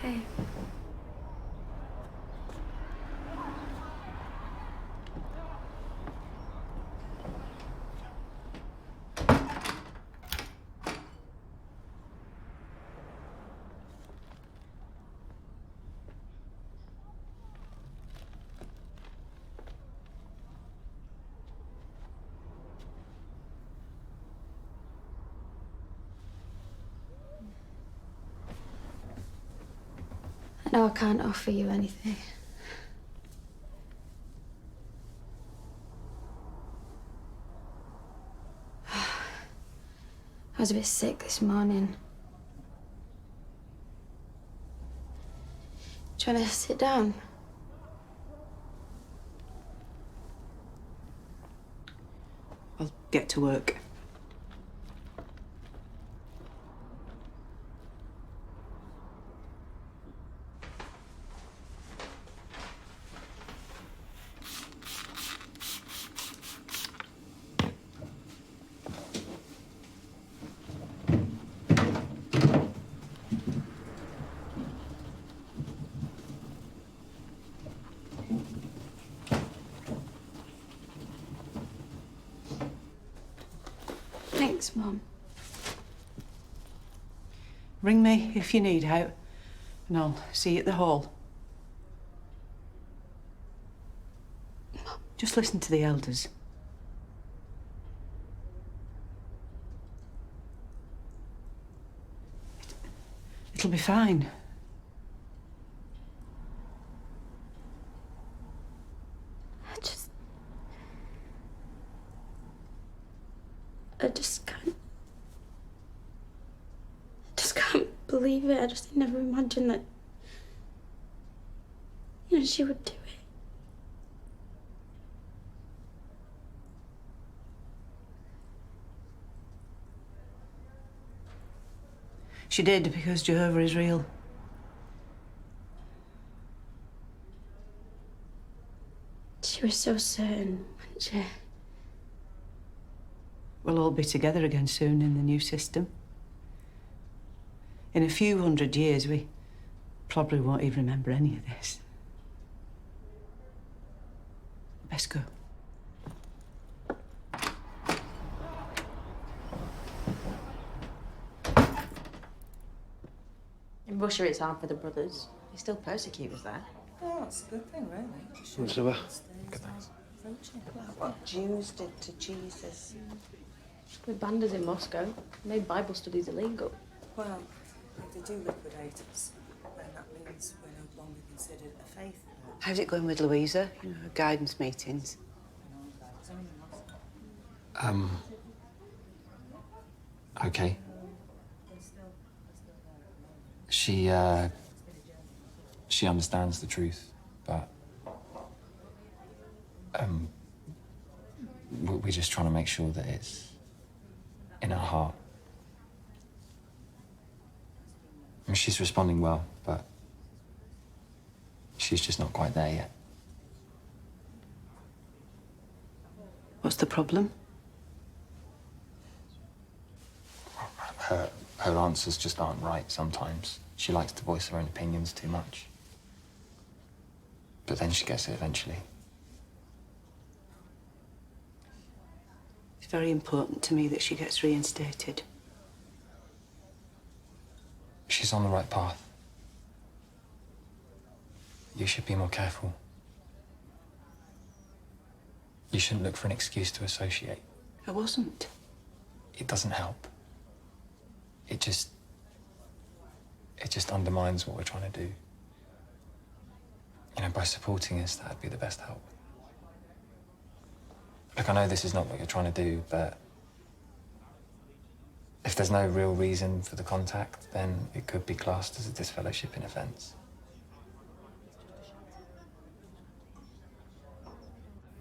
Hey. No, I can't offer you anything. I was a bit sick this morning. Do you want to sit down? I'll get to work. Thanks, Mum. Ring me if you need help, and I'll see you at the hall. Just listen to the elders. It'll be fine. I just can't believe it. I just never imagined that, she would do it. She did, because Jehovah is real. She was so certain, wasn't she? We'll all be together again soon in the new system. In a few hundred years, we probably won't even remember any of this. Best go. In Russia, it's hard for the brothers. They still persecute us there. Oh, it's a good thing, really. So, good thanks. What Jews did to Jesus. We banned us in Moscow. Made Bible studies illegal. Well, if they do liquidate us, then that means we're no longer considered a faith. How's it going with Louisa? You know, her guidance meetings. Okay. She understands the truth, but we're just trying to make sure that it's in her heart. I mean, she's responding well, but she's just not quite there yet. What's the problem? Her answers just aren't right sometimes. She likes to voice her own opinions too much. But then she gets it eventually. It's very important to me that she gets reinstated. She's on the right path. You should be more careful. You shouldn't look for an excuse to associate. I wasn't. It doesn't help. It just undermines what we're trying to do. You know, by supporting us, that'd be the best help. Look, I know this is not what you're trying to do, but if there's no real reason for the contact, then it could be classed as a disfellowshipping offence.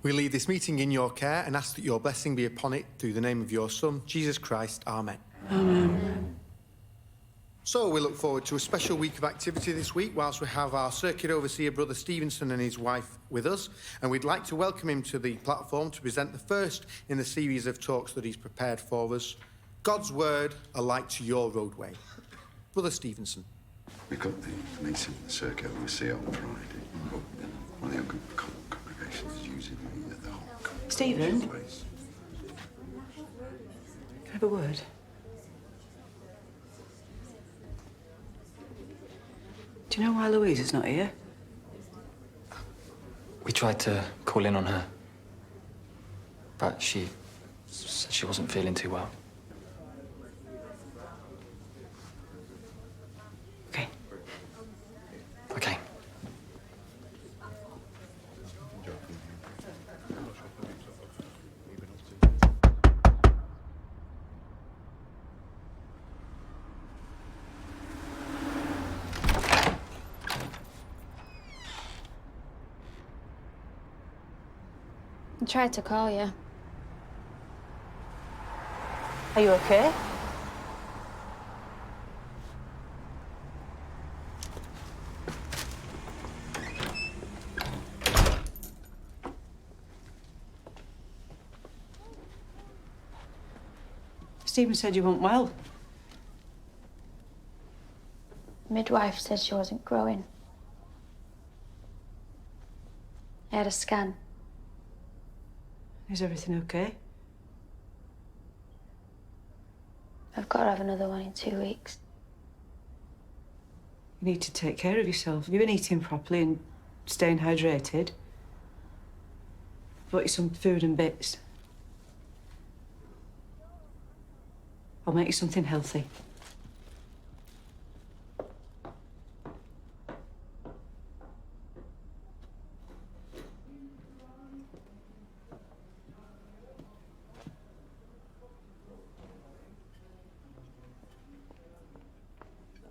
We leave this meeting in your care and ask that your blessing be upon it through the name of your Son, Jesus Christ. Amen. Amen. So we look forward to a special week of activity this week whilst we have our circuit overseer, Brother Stevenson, and his wife with us. And we'd like to welcome him to the platform to present the first in the series of talks that he's prepared for us. God's Word, a light to your roadway. Brother Stevenson. We got the meeting, the circuit overseer on Friday. One of the other congregations is using the whole Stephen? Can place. I have a word? Do you know why Louisa's not here? We tried to call in on her, but she said she wasn't feeling too well. Okay. Okay. I tried to call you. Are you okay? Stephen said you weren't well. Midwife said she wasn't growing. I had a scan. Is everything okay? I've got to have another one in 2 weeks. You need to take care of yourself. Have you been eating properly and staying hydrated? I've bought you some food and bits. I'll make you something healthy.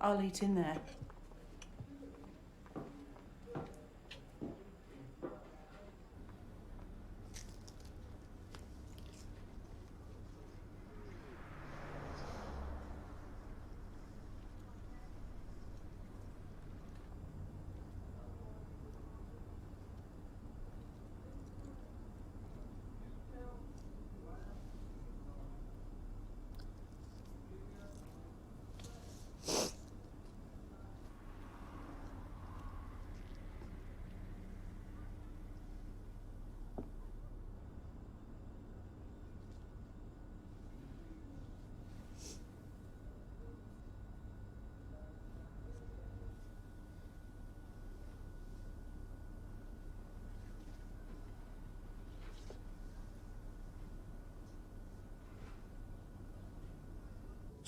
I'll eat in there.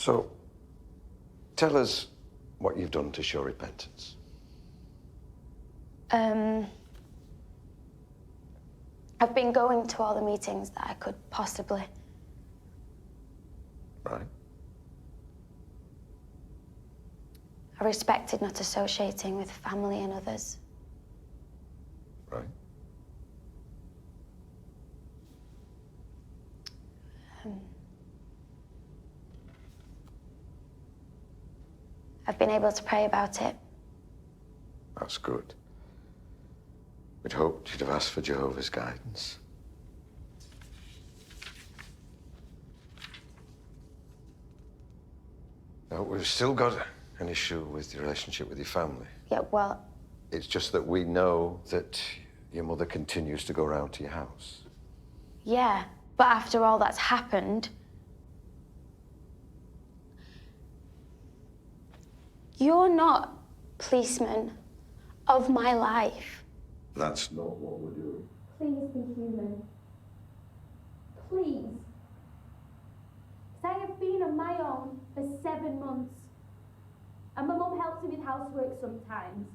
So, tell us what you've done to show repentance. I've been going to all the meetings that I could possibly. Right. I respected not associating with family and others. Right. I've been able to pray about it. That's good. We'd hoped you'd have asked for Jehovah's guidance. Now, we've still got an issue with your relationship with your family. Yeah, well, It's just that we know that your mother continues to go round to your house. yeah, but after all that's happened, you're not policeman of my life. That's not what we're doing. Please be human. Please. Because I have been on my own for 7 months. And my mum helps me with housework sometimes.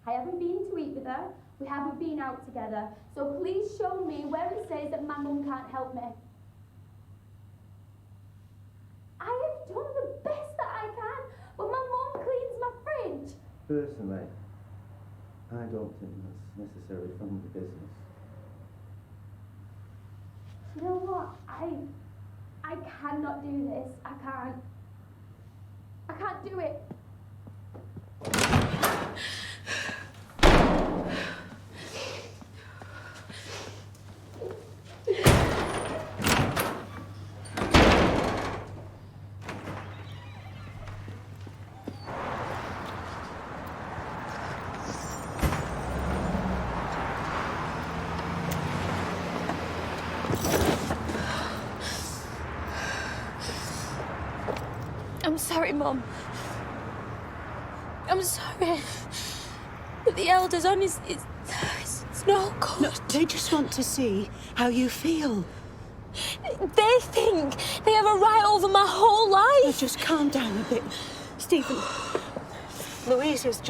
I haven't been to eat with her. We haven't been out together. So please show me where it says that my mum can't help me. I have done the best that I can, but my mum cleans my fridge. Personally, I don't think that's necessary family business. You know what? I cannot do this. I can't do it. I'm sorry, Mum. I'm sorry. But the elders on it's no good. No, they just want to see how you feel. They think they have a right over my whole life. No, just calm down a bit. Stephen, Louise is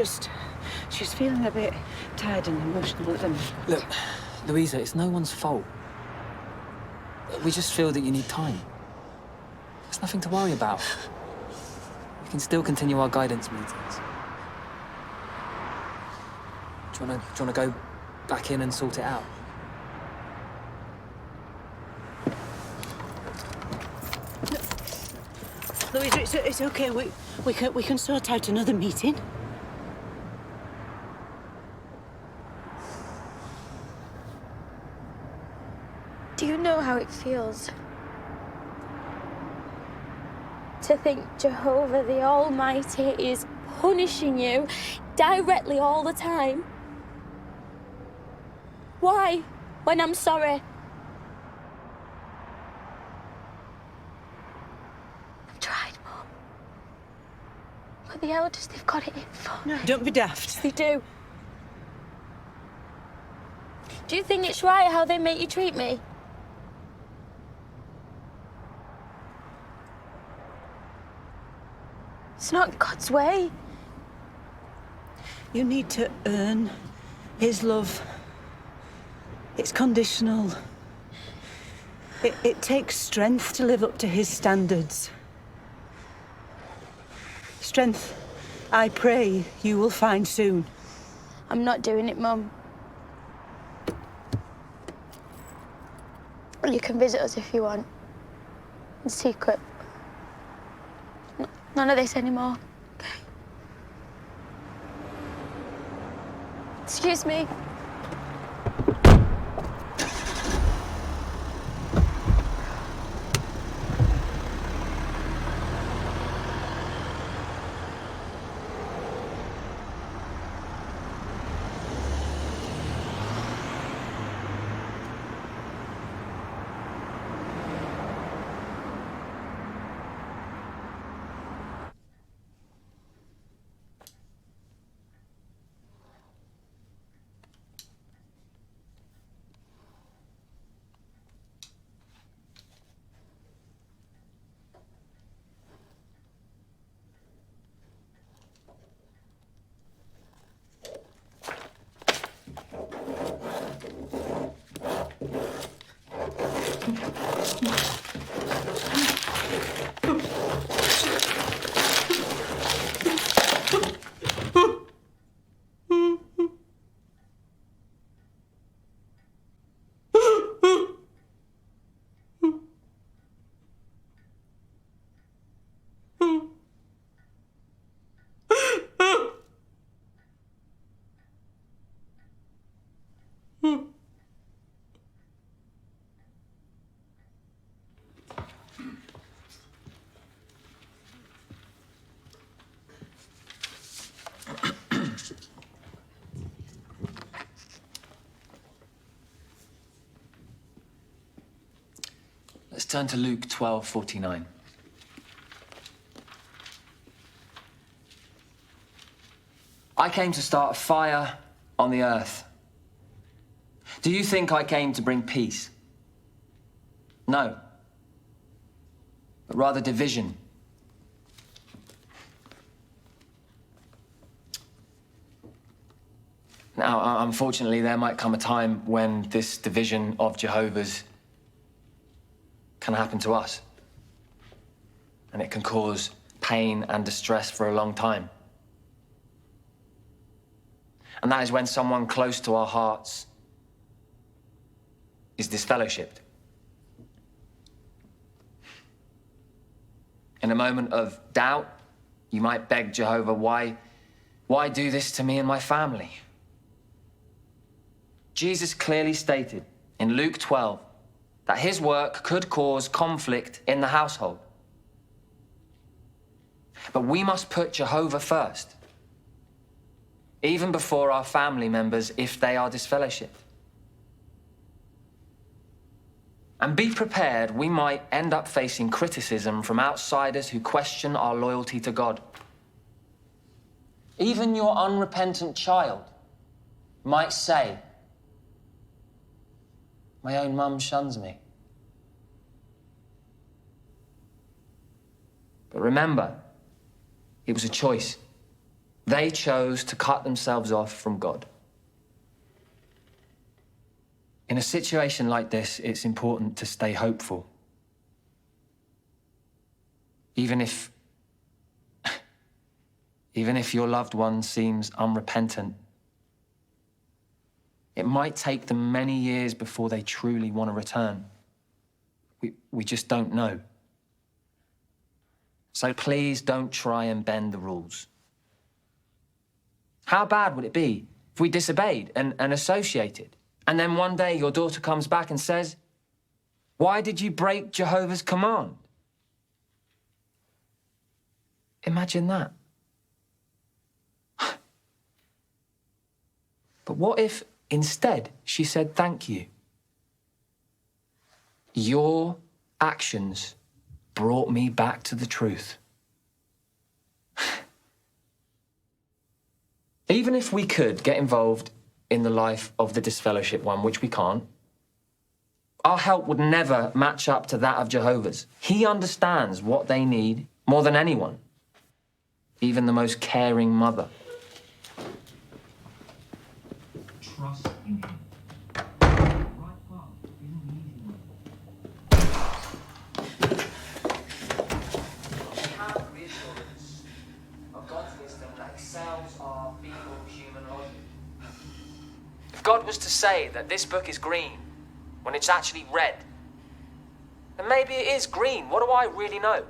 she's feeling a bit tired and emotional at the moment. Look, Louisa, it's no one's fault. We just feel that you need time. There's nothing to worry about. We can still continue our guidance meetings. Do you wanna go back in and sort it out? Louise, it's okay. We can sort out another meeting. Do you know how it feels to think Jehovah the Almighty is punishing you directly all the time? Why, when I'm sorry? I've tried, Mum. But the elders, they've got it in for me. No, don't be daft. They do. Do you think it's right how they make you treat me? It's not God's way. You need to earn his love. It's conditional. It takes strength to live up to his standards. Strength, I pray, you will find soon. I'm not doing it, Mum. You can visit us if you want. In secret. None of this anymore. Okay. Excuse me. Turn to Luke 12:49. I came to start a fire on the earth. Do you think I came to bring peace? No. But rather division. Now, unfortunately, there might come a time when this division of Jehovah's can happen to us. And it can cause pain and distress for a long time. And that is when someone close to our hearts is disfellowshipped. In a moment of doubt, you might beg Jehovah, why do this to me and my family? Jesus clearly stated in Luke 12 that his work could cause conflict in the household. But we must put Jehovah first, even before our family members if they are disfellowshipped. And be prepared, we might end up facing criticism from outsiders who question our loyalty to God. Even your unrepentant child might say, my own mum shuns me. But remember, it was a choice. They chose to cut themselves off from God. In a situation like this, it's important to stay hopeful. Even if your loved one seems unrepentant, it might take them many years before they truly want to return. We just don't know. So please don't try and bend the rules. How bad would it be if we disobeyed and associated? And then one day your daughter comes back and says, why did you break Jehovah's command? Imagine that. But what if instead she said, thank you? Your actions brought me back to the truth. Even if we could get involved in the life of the disfellowship one, which we can't, our help would never match up to that of Jehovah's. He understands what they need more than anyone, even the most caring mother. Trust in him. If God was to say that this book is green when it's actually red, then maybe it is green. What do I really know?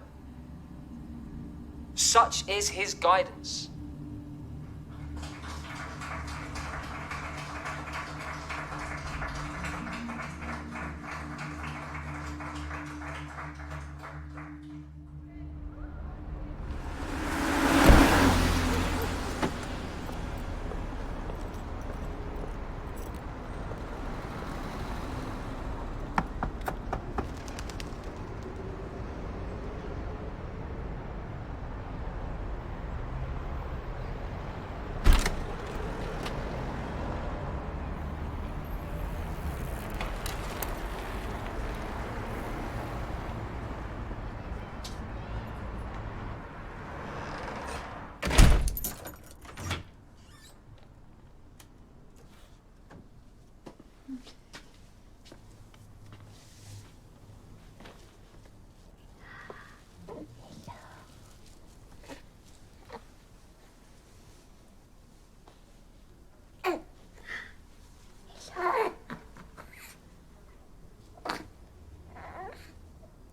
Such is his guidance.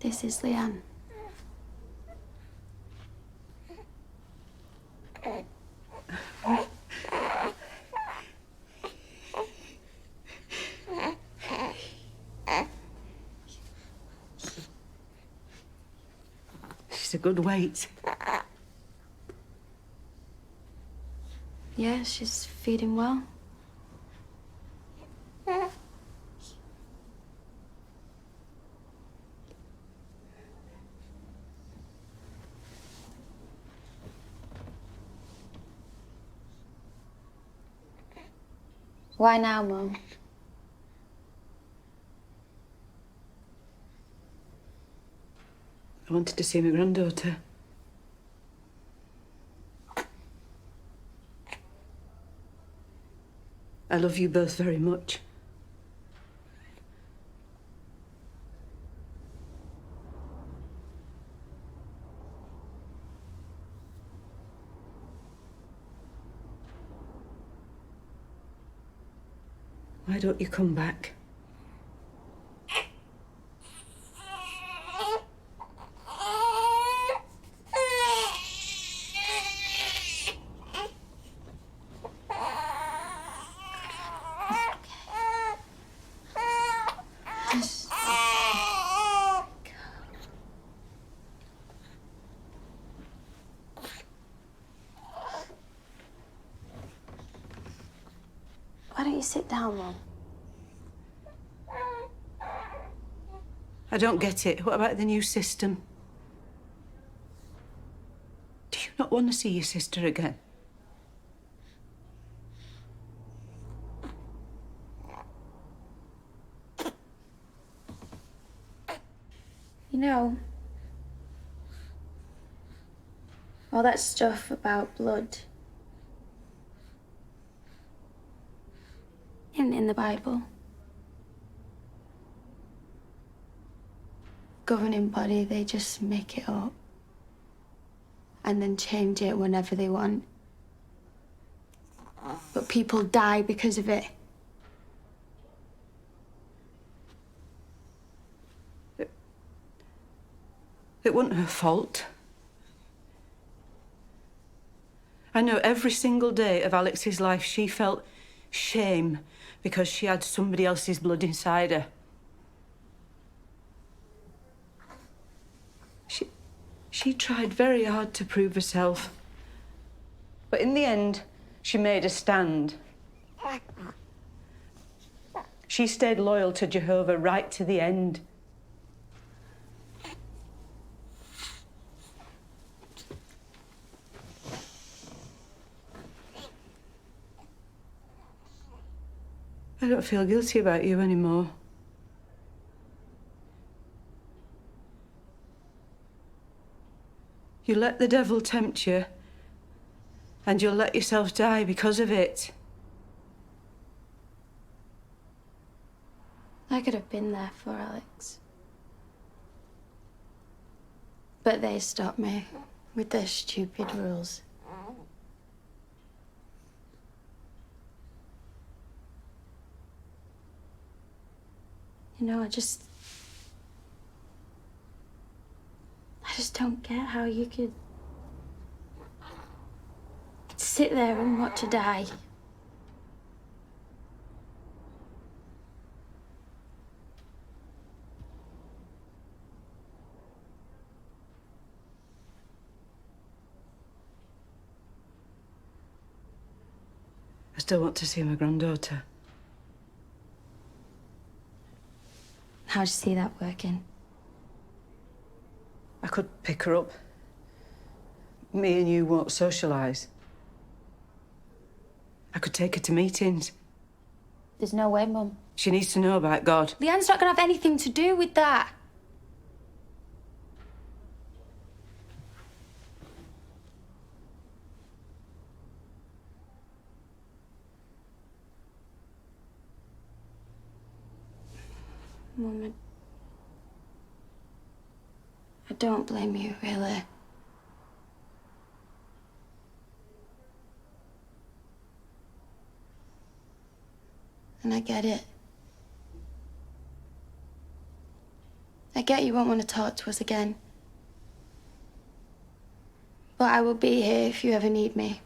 This is Leanne. She's a good weight. Yeah, she's feeding well. Why now, Mum? I wanted to see my granddaughter. I love you both very much. Why don't you come back? Why don't you sit down, Mum? I don't get it. What about the new system? Do you not want to see your sister again? You know, all that stuff about blood isn't in the Bible. Governing body, they just make it up and then change it whenever they want. But people die because of it. It wasn't her fault. I know every single day of Alex's life she felt shame because she had somebody else's blood inside her. She tried very hard to prove herself. But in the end, she made a stand. She stayed loyal to Jehovah right to the end. I don't feel guilty about you anymore. You let the devil tempt you, and you'll let yourself die because of it. I could have been there for Alex. But they stopped me with their stupid rules. You know, I just don't get how you could sit there and watch her die. I still want to see my granddaughter. How do you see that working? I could pick her up. Me and you won't socialise. I could take her to meetings. There's no way, Mum. She needs to know about God. Leanne's not gonna have anything to do with that. Mum, I don't blame you, really. And I get it. I get you won't want to talk to us again. But I will be here if you ever need me.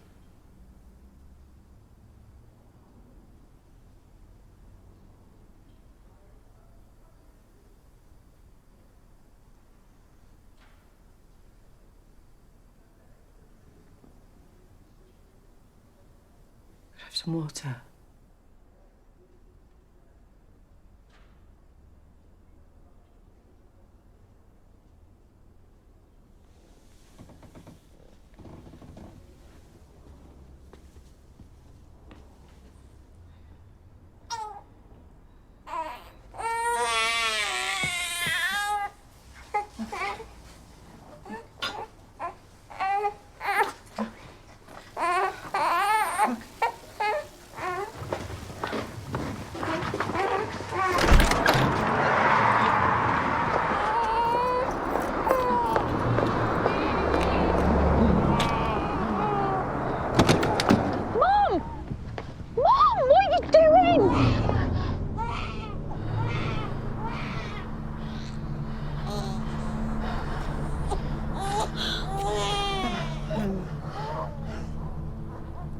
Have some water.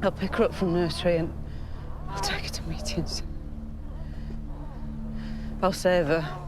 I'll pick her up from nursery and I'll take her to meetings. I'll save her.